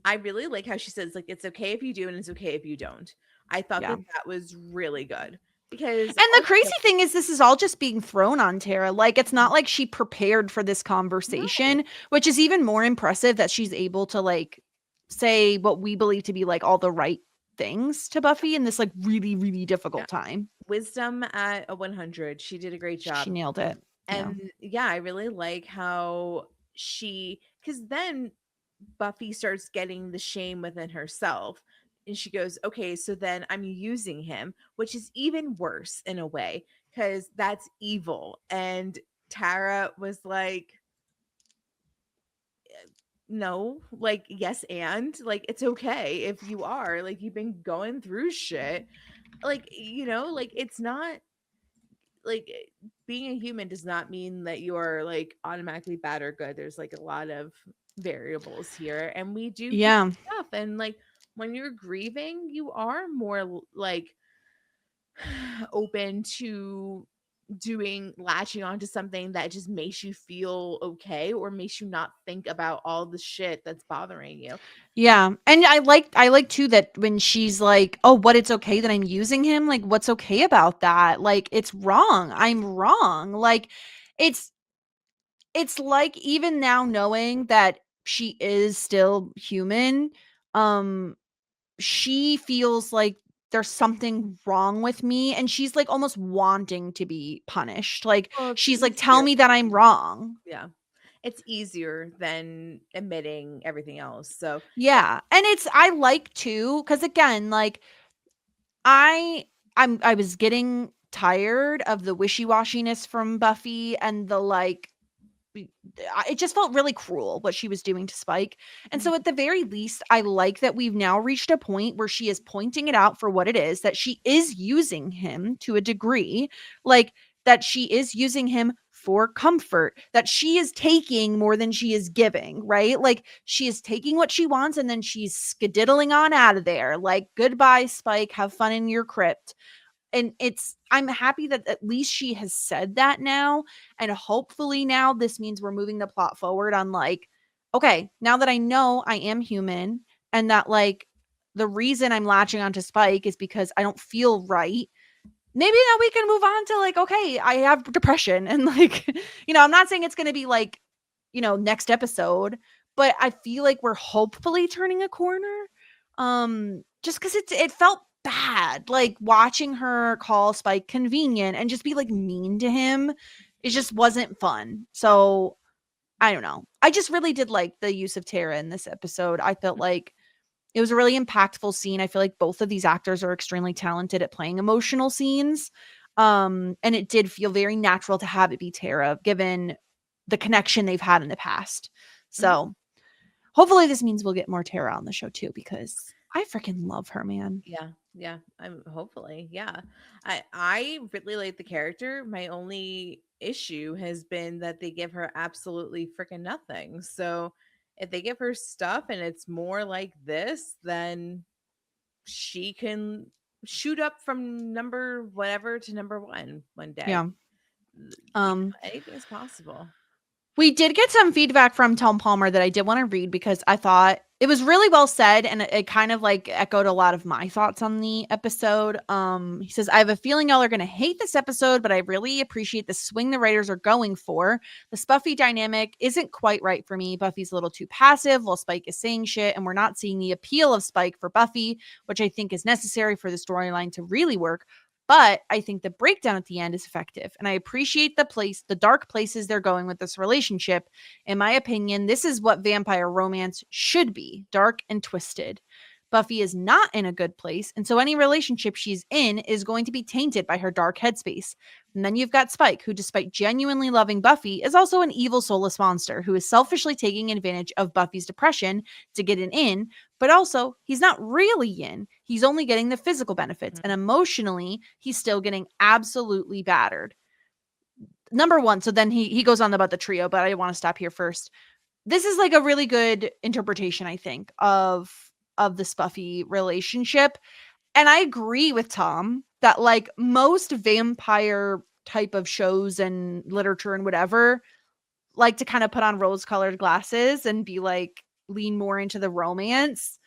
I really like how she says like it's okay if you do and it's okay if you don't. I thought Yeah. that that was really good because And the crazy also thing is this is all just being thrown on Tara. Like it's not like she prepared for this no. conversation, which is even more impressive that she's able to like say what we believe to be like all the right things to Buffy in this like really really Yeah. difficult time. Wisdom at a 100. She did a great She job. nailed it. Yeah. And yeah, I really like how because then Buffy starts getting the shame within herself. And she goes, okay, so then I'm using him, which is even worse in a way, because that's evil. And Tara was like, no, like, yes, and like, it's okay if you are, like, you've been going through shit. Like, like, it's not like being a human does not mean that you're like automatically bad or good. There's like a lot of variables here, and we do feel Yeah. stuff. And like when you're grieving, you are more like open to latching onto something that just makes you feel okay or makes you not think about all the shit that's bothering you. Yeah. And I like too that when she's like, "Oh, what it's okay that I'm using him?" Like what's okay about that? Like it's wrong. I'm wrong. Like it's it's like even now knowing that she is still human, um, she feels like there's something wrong with me and she's like almost wanting to be punished. Like Well, it's she's like, "Tell easier. me that I'm wrong." Yeah. It's easier than admitting everything else. So, yeah. Yeah. And it's I like too cuz again, like I I was getting tired of the wishy-washiness from Buffy and the like it just felt really cruel what she was doing to Spike. And so Mhm. at the very least, I like that we've now reached a point where she is pointing it out for what it is, that she is using him to a degree, like that she is using him for comfort, that she is taking more than she is giving, right? Like she is taking what she wants and then she's skedaddling on out of there. Like goodbye, Spike, have fun in your crypt. And I'm happy that at least she has said that now. And hopefully now this means we're moving the plot forward on like, okay, now that I know I am human and that like the reason I'm latching onto Spike is because I don't feel right. Maybe now we can move on to like, okay, I have depression and like, I'm not saying it's going to be like, next episode, but I feel like we're hopefully turning a corner. Just cuz it felt bad like watching her call Spike convenient and just be like mean to him. It just wasn't fun. So, I don't know. I just really did like the use of Tara in this episode. I felt like it was a really impactful scene. I feel like both of these actors are extremely talented at playing emotional scenes. And it did feel very natural to have it be Tara, given the connection they've had in the past. Mhm. So hopefully this means we'll get more Tara on the show too, because I freaking love her, man. Yeah, yeah. I'm hopefully, yeah. I really like the character. My only issue has been that they give her absolutely freaking nothing. So if they give her stuff and it's more like this, then she can shoot up from number whatever to number one day. Yeah. Um, Anything's possible. We did get some feedback from Tom Palmer that I did want to read because I thought it was really well said and it kind of like echoed a lot of my thoughts on the episode. He says, I have a feeling y'all are going to hate this episode, but I really appreciate the swing the writers are going for. The Spuffy dynamic isn't quite right for me. Buffy's a little too passive while Spike is saying shit, and we're not seeing the appeal of Spike for Buffy, which I think is necessary for the storyline to really work. But I think the breakdown at the end is effective. And I appreciate the dark places they're going with this relationship. In my opinion, this is what vampire romance should be, dark and twisted. Buffy is not in a good place, and so any relationship she's in is going to be tainted by her dark headspace. And then you've got Spike, who, despite genuinely loving Buffy, is also an evil soulless monster who is selfishly taking advantage of Buffy's depression to get an in, but also he's not really in. He's only getting the physical benefits, and emotionally, he's still getting absolutely battered. Number one, so then he goes on about the trio, but I want to stop here first. This is like a really good interpretation, I think, of the Spuffy relationship. And I agree with Tom that like most vampire type of shows and literature and whatever like to kind of put on rose-colored glasses and be like lean more into the romance.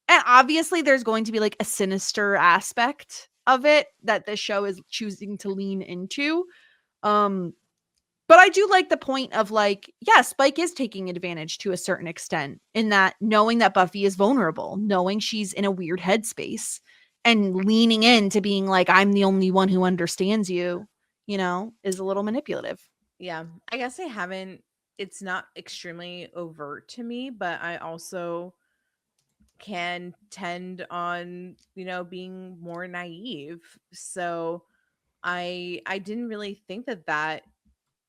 And obviously there's going to be like a sinister aspect of it that the show is choosing to lean into. Um but I do like the point of like, yeah, Spike is taking advantage to a certain extent in that knowing that Buffy is vulnerable, knowing she's in a weird headspace and leaning into being like, I'm the only one who understands you, is a little manipulative. Yeah, I guess I haven't. It's not extremely overt to me, but I also can tend on, being more naive. So I didn't really think that that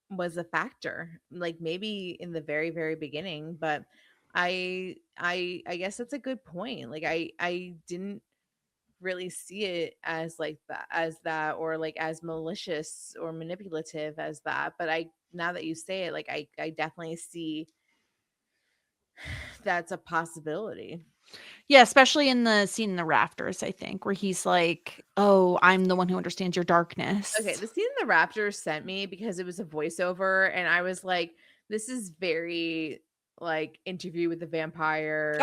was a factor. Like maybe in the very very beginning, but I guess that's a good point. Like I didn't really see it as like that or like as malicious or manipulative as that, but I now that you say it, like I definitely see that's a possibility. Yeah, especially in the scene in the rafters, I think, where he's like, oh, I'm the one who understands your Okay, darkness. the scene the Raptors sent me because it was a voiceover and I was like, this is very like Interview with the Vampire,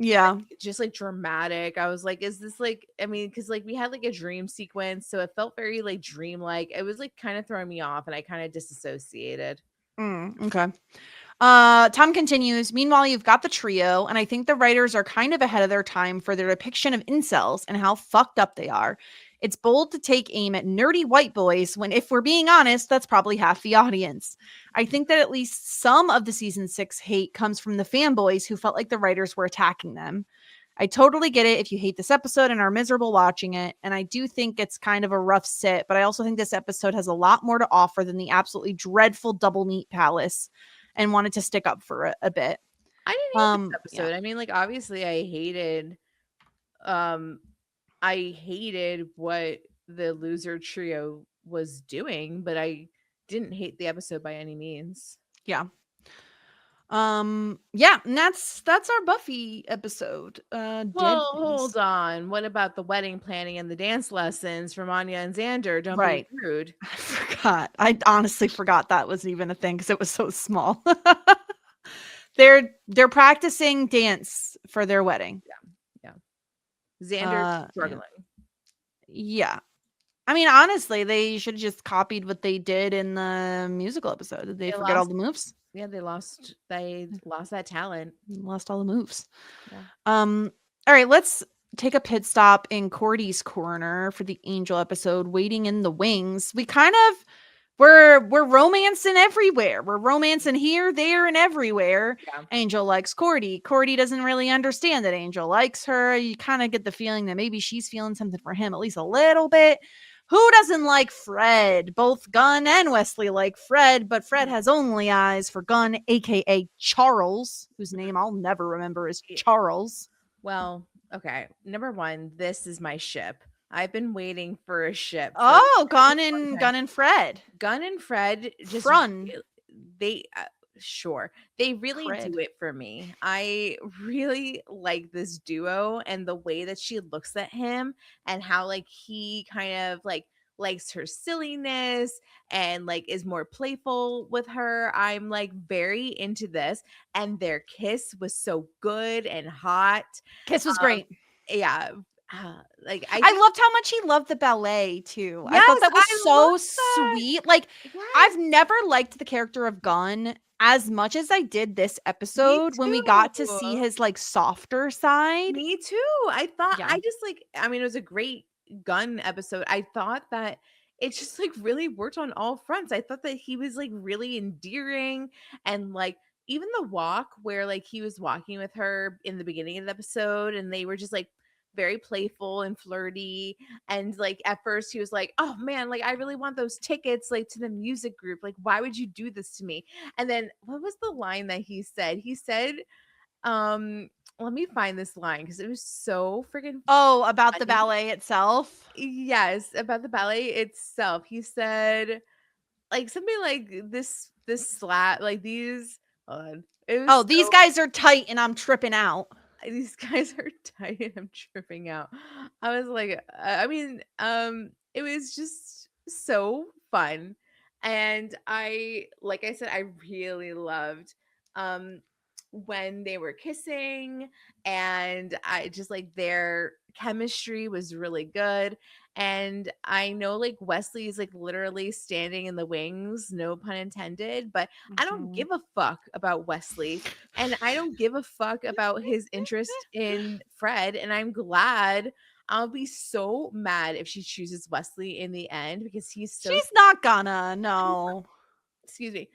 Yeah. just like dramatic. I was like, is this like, I mean, because like we had like a dream sequence, so it felt very like dreamlike. It was like kind of throwing me off and I kind of disassociated. Okay. Tom continues, meanwhile, you've got the trio, and I think the writers are kind of ahead of their time for their depiction of incels and how fucked up they are. It's bold to take aim at nerdy white boys when, if we're being honest, that's probably half the audience. I think that at least some of the season 6 hate comes from the fanboys who felt like the writers were attacking them. I totally get it if you hate this episode and are miserable watching it, and I do think it's kind of a rough sit, but I also think this episode has a lot more to offer than the absolutely dreadful double meat palace, and wanted to stick up for a bit. I didn't hate this Yeah. episode. I mean, like obviously um I hated what the loser trio was doing, but I didn't hate the episode by any means. Yeah. Yeah, and that's our Buffy episode. Dead Well, things. hold on. What about the wedding planning and the dance lessons from Anya and Xander? Don't be Right. rude. I forgot. I honestly forgot that was even a thing because it was so small. They're practicing dance for their wedding. Yeah. Xander's Yeah. struggling. Yeah. I mean, honestly, they should have just copied what they did in the musical episode. Did they They forget all lost the moves? Yeah, they lost that talent. Lost all the moves. Yeah. All right, let's take a pit stop in Cordy's corner for the Angel episode, Waiting in the Wings. We kind of we're romancing everywhere. We're romancing here, there, and everywhere. Yeah. Angel likes Cordy. Cordy doesn't really understand that Angel likes her. You kind of get the feeling that maybe she's feeling something for him, at least a little bit. Who doesn't like Fred? Both Gunn and Wesley like Fred, but Fred has only eyes for Gunn, aka Charles, whose name I'll never remember is Charles. Well, okay. Number one, this is my ship. I've been waiting for a ship. For Oh, a really long time. Gunn and Fred. Gunn and Fred just Frun. they sure they really Fred. do it for me. I really like this duo and the way that she looks at him and how like he kind of like likes her silliness and like is more playful with her. I'm like very into this, and their kiss was so good and hot. Kiss was Um, great. Yeah. Like I loved how much he loved the ballet too. I Yes, thought that was I so love that. sweet. Like Yes. I've never liked the character of Gunn as much as I did this episode when we got to see too. his like softer side. Me too. I thought Yeah. I just like I mean it was a great Gun episode. I thought that it just like really worked on all fronts. I thought that he was like really endearing, and like even the walk where like he was walking with her in the beginning of the episode and they were just like very playful and flirty, and like at first he was like, "Oh man, like I really want those tickets like to the music group. Like why would you do this to me?" And then what was the line that he said? He said let me find this line because it was so freaking Oh, about the funny. ballet itself. Yes, about the ballet itself. He said like something like this slap like these hold on. It was Oh, these so guys are tight and I'm tripping out. these guys are tight and I'm tripping out. I was like I mean, it was just so fun. And I like I said, I really loved um when they were kissing, and I just like their chemistry was really good. And I know like Wesley is like literally standing in the wings, no pun intended, but I don't Mhm. give a fuck about Wesley, and I don't give a fuck about his interest in Fred, and I'm glad. I'll be so mad if she chooses Wesley in the end because he's so She's not gonna, no. excuse me.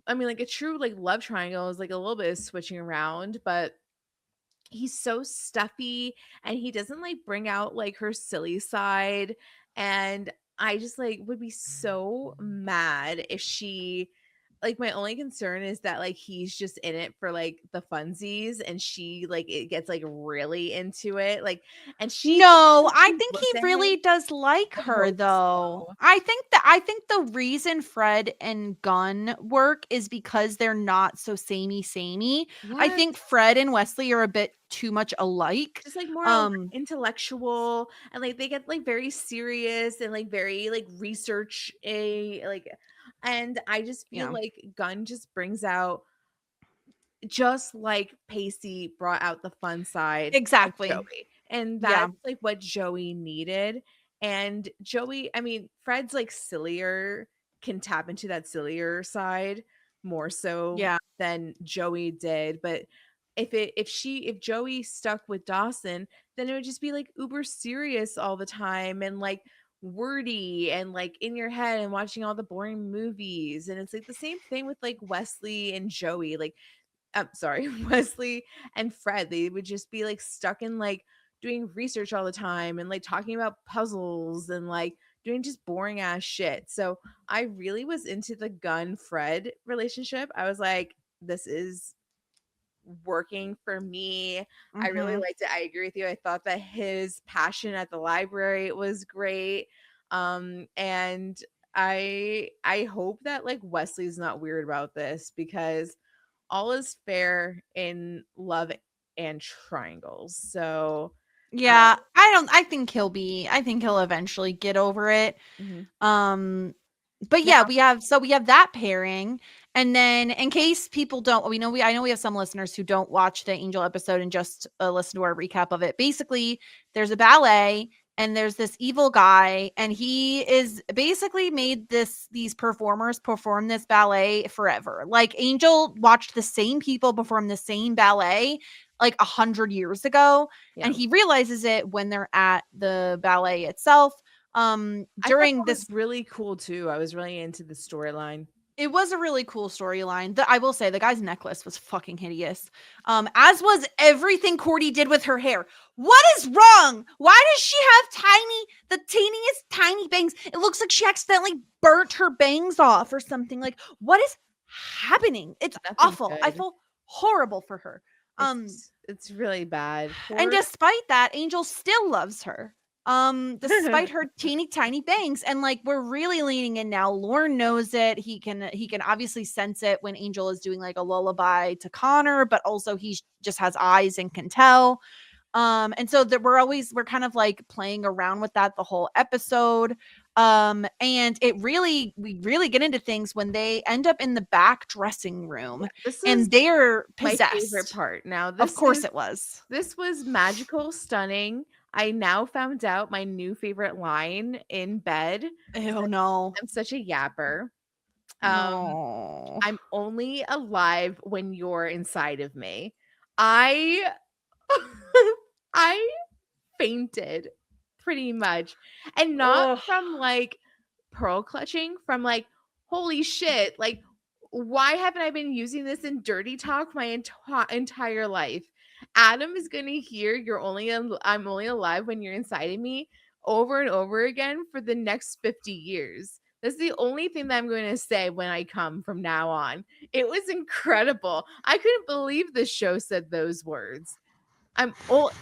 I mean, like a true like love triangle is like a little bit of switching around, but he's so stuffy and he doesn't like bring out like her silly side. And I just like would be so mad if she like my only concern is that like he's just in it for like the funsies and she like it gets like really into it like and she No, I she think he looks at him. really does like I her hope though. so. I think the reason Fred and Gunn work is because they're not so samey. I Yes. think Fred and Wesley are a bit too much alike. Just like more Um intellectual, and like they get like very serious and like very like research a like, and I just feel yeah, like Gunn just brings out just like Pacey brought out the fun side of exactly. Joey, and Yeah. that's like what Joey needed. And Joey, I mean, Fred's like sillier, can tap into that sillier side more so Yeah. than Joey did. But if Joey stuck with Dawson, then it would just be like uber serious all the time and like wordy and like in your head and watching all the boring movies. And it's like the same thing with like Wesley and Joey. Like I'm sorry, Wesley and Fred, they would just be like stuck in like doing research all the time and like talking about puzzles and like doing just boring ass shit. So I really was into the Gunn Fred relationship. I was like, this is working for me. I really Mhm. liked it. I agree with you. I thought that his passion at the library was great. And I hope that like Wesley's not weird about this because all is fair in love and triangles. So, Yeah, I think he'll eventually get over it. mhm. Um, but yeah, Now, we have that pairing, and then in case people don't, I know we have some listeners who don't watch the Angel episode and just listen to our recap of it. Basically, there's a ballet, and there's this evil guy, and he is basically made these performers perform this ballet forever. Like Angel watched the same people perform the same ballet like 100 years ago, yeah. and he realizes it when they're at the ballet itself. I thought During that was this, really cool too. I was really into the storyline. it was a really cool storyline. I will say the guy's necklace was fucking hideous. As was everything Cordy did with her hair. What is wrong? Why does she have the teeniest tiny bangs? It looks like she accidentally burnt her bangs off or something. Like, what is happening? It's Nothing awful. I good. feel horrible for her. It's really bad. And Poor despite that, Angel still loves her. Despite her teeny tiny bangs. And like we're really leaning in now. Lorne knows it. He can obviously sense it when Angel is doing like a lullaby to Connor, but also he just has eyes and can tell. And so that we're kind of like playing around with that the whole episode. And we really get into things when they end up in the back dressing room this is and they're my favorite possessed. part. Now, Of course it was. This was magical, stunning. I now found out my new favorite line in bed. Oh no. I'm such a yapper. No. I'm only alive when you're inside of me. I I fainted pretty much. And not Ugh. from like pearl clutching, from like holy shit, like why haven't I been using this in dirty talk my entire life? Adam is going to hear I'm only alive when you're inside of me over and over again for the next 50 years. That's the only thing that I'm going to say when I come from now on. It was incredible. I couldn't believe the show said those words.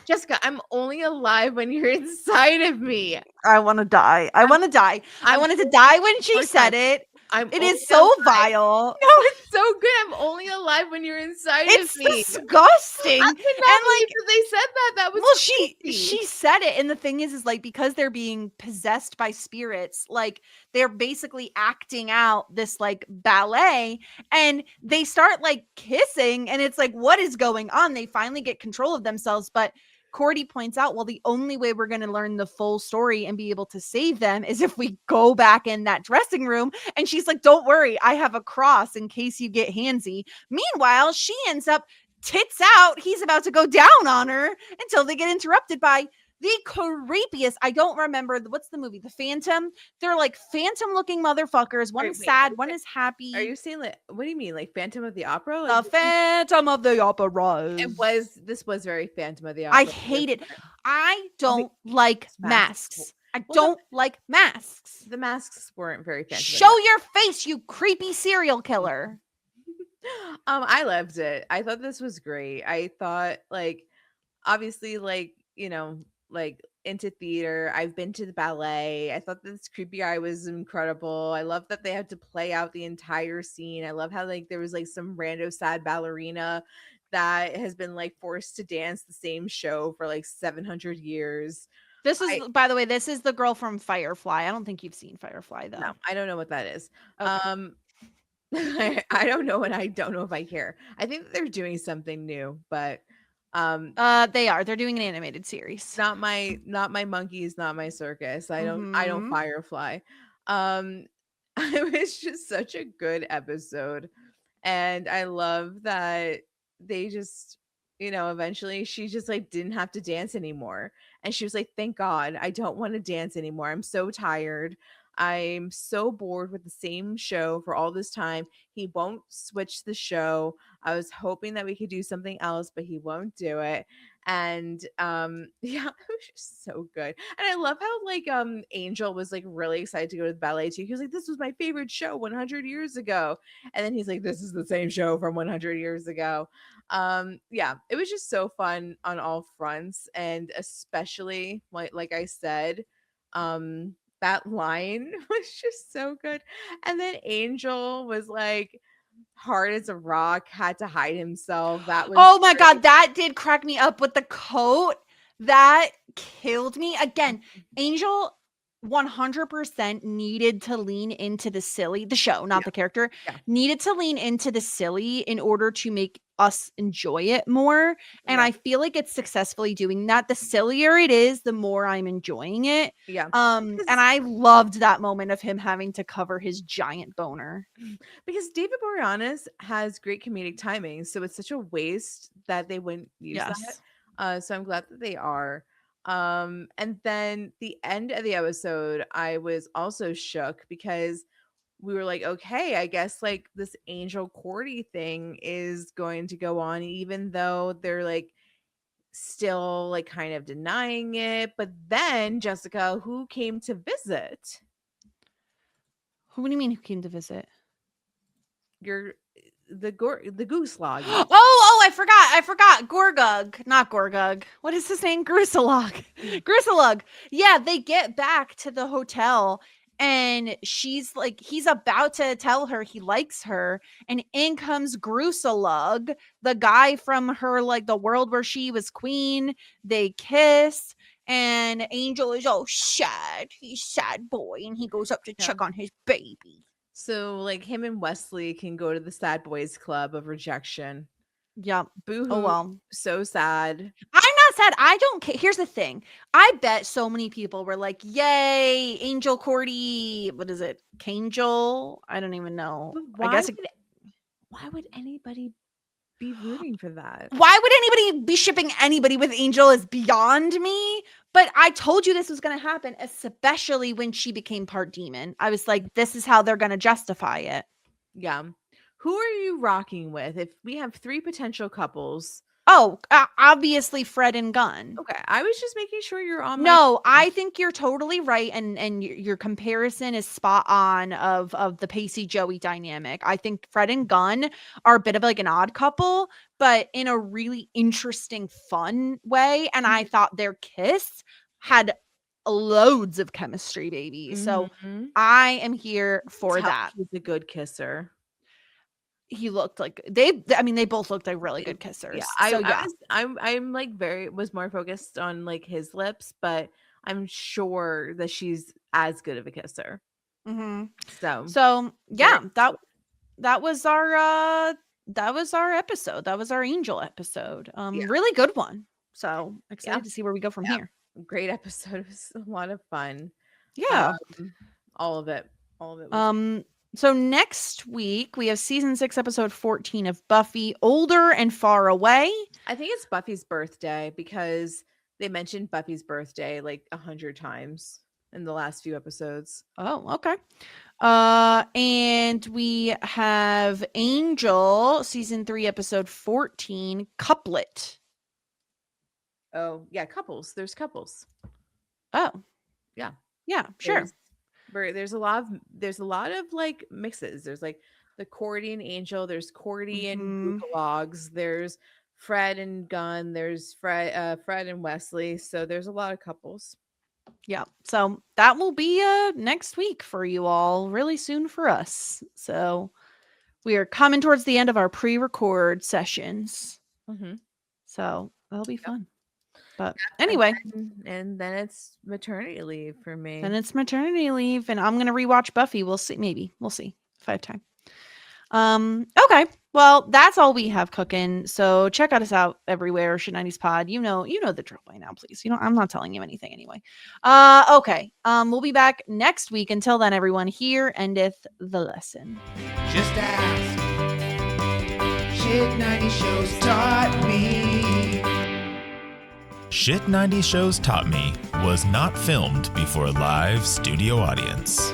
Jessica, I'm only alive when you're inside of me. I want to die. I want to die. I I'm wanted to die when she more said time. it. I'm It only is so alive. vile. No, it's so good. I'm only alive when you're inside It's of me. disgusting. I And could not believe like, that they said that. That was well, crazy. she said it, and the thing is like because they're being possessed by spirits, like they're basically acting out this like ballet, and they start like kissing, and it's like, what is going on? They finally get control of themselves, but Cordy points out, well, the only way we're going to learn the full story and be able to save them is if we go back in that dressing room. And she's like, don't worry, I have a cross in case you get handsy. Meanwhile, she ends up tits out. He's about to go down on her until they get interrupted by the creepiest. I don't remember what's the movie, The Phantom. They're like phantom looking motherfuckers. One is sad, one is happy. Are you saying like what do you mean? Like Phantom of the Opera? The Like, Phantom of the Opera. this was very Phantom of the Opera. I hate it. I don't like masks. I don't like masks. The masks weren't very Phantom. Show your face, you creepy serial killer. I loved it. I thought this was great. I thought like obviously like, like into theater. I've been to the ballet. I thought this creepy guy was incredible. I love that they had to play out the entire scene. I love how like there was like some rando sad ballerina that has been like forced to dance the same show for like 700 years. This is, by the way, this is the girl from Firefly. I don't think you've seen Firefly though. No, I don't know what that is. Okay. I don't know, and I don't know if I care. I think that they're doing something new, but they're doing an animated series. not my monkeys, not my circus. I don't Firefly. It was just such a good episode, and I love that they just eventually she just like didn't have to dance anymore, and she was like, thank God, I don't want to dance anymore. I'm so tired. I'm so bored with the same show for all this time. He won't switch the show. I was hoping that we could do something else, but he won't do it. And yeah, it was just so good. And I love how like Angel was like really excited to go to the ballet too. He was like, this was my favorite show 100 years ago. And then he's like, this is the same show from 100 years ago. Yeah, it was just so fun on all fronts, and especially like I said, that line was just so good. And then Angel was like, hard as a rock had to hide himself. That was Oh my great. God, that did crack me up with the coat. That killed me. Again, Angel 100% needed to lean into the silly, the show, not Yeah. the character, Yeah. needed to lean into the silly in order to make us enjoy it more. And Yeah. I feel like it's successfully doing that. The sillier it is, the more I'm enjoying it. Yeah. And I loved that moment of him having to cover his giant boner. Because David Boreanaz has great comedic timing, so it's such a waste that they wouldn't use Yes. that. So I'm glad that they are. And then the end of the episode, I was also shook because we were like, okay, I guess like this Angel Cordy thing is going to go on, even though they're like still like kind of denying it. But then Jessica, who came to visit? Who do you mean who came to visit? The goose log. I forgot. Gorgug, not Gorgug. What is his name? Grusalog. Grusalug. Yeah, they get back to the hotel and she's like, he's about to tell her he likes her, and in comes Grusalug, the guy from her, like the world where she was queen. They kiss, and Angel is all sad. He's sad boy, and he goes up to check on his baby. So like him and Wesley can go to the sad boys club of rejection. Yep. Boo-hoo. Oh well. So sad. I'm not sad. I don't care. Here's the thing. I bet so many people were like, yay, Angel Cordy. What is it? Kangel? I don't even know. But I guess why would anybody be rooting for that? Why would anybody be shipping anybody with Angel is beyond me. But I told you this was going to happen, especially when she became part demon. I was like, this is how they're going to justify it. Yeah. Who are you rocking with? If we have 3 potential couples. Oh, obviously Fred and Gunn. Okay. I was just making sure you're on. No, I think you're totally right. And your comparison is spot on of the Pacey Joey dynamic. I think Fred and Gunn are a bit of like an odd couple, but in a really interesting, fun way. And I thought their kiss had loads of chemistry, baby. So I am here for that. He's a good kisser. He looked like they both looked like really good kissers. Yeah, I'm like was more focused on like his lips, but I'm sure that she's as good of a kisser. So yeah, that was our episode. That was our Angel episode. Really good one. So excited to see where we go from here. Great episode. It was a lot of fun. Yeah. All of it was So next week we have season 6, episode 14 of Buffy, Older and Far Away. I think it's Buffy's birthday because they mentioned Buffy's birthday like 100 times in the last few episodes. Oh, okay. And we have Angel, season 3, episode 14, Couplet. Oh, yeah, couples. There's couples. Oh. Yeah. Yeah, sure. There's a lot of like mixes. There's like the Cordy and Angel, there's Cordy and Logs, there's Fred and Gunn, there's Fred and Wesley. So there's a lot of couples. Yeah. So that will be next week for you all, really soon for us. So we are coming towards the end of our pre-record sessions. So that'll be fun. But anyway, and then it's maternity leave for me. And it's maternity leave, and I'm gonna rewatch Buffy. We'll see. Maybe we'll see if I have time. Okay. Well, that's all we have cooking. So check us out everywhere. Shit90s Pod. You know the drill by now. Please. I'm not telling you anything anyway. Okay. We'll be back next week. Until then, everyone. Here endeth the lesson. Just ask. Shit 90 shows taught me. Shit 90 Shows Taught Me was not filmed before a live studio audience.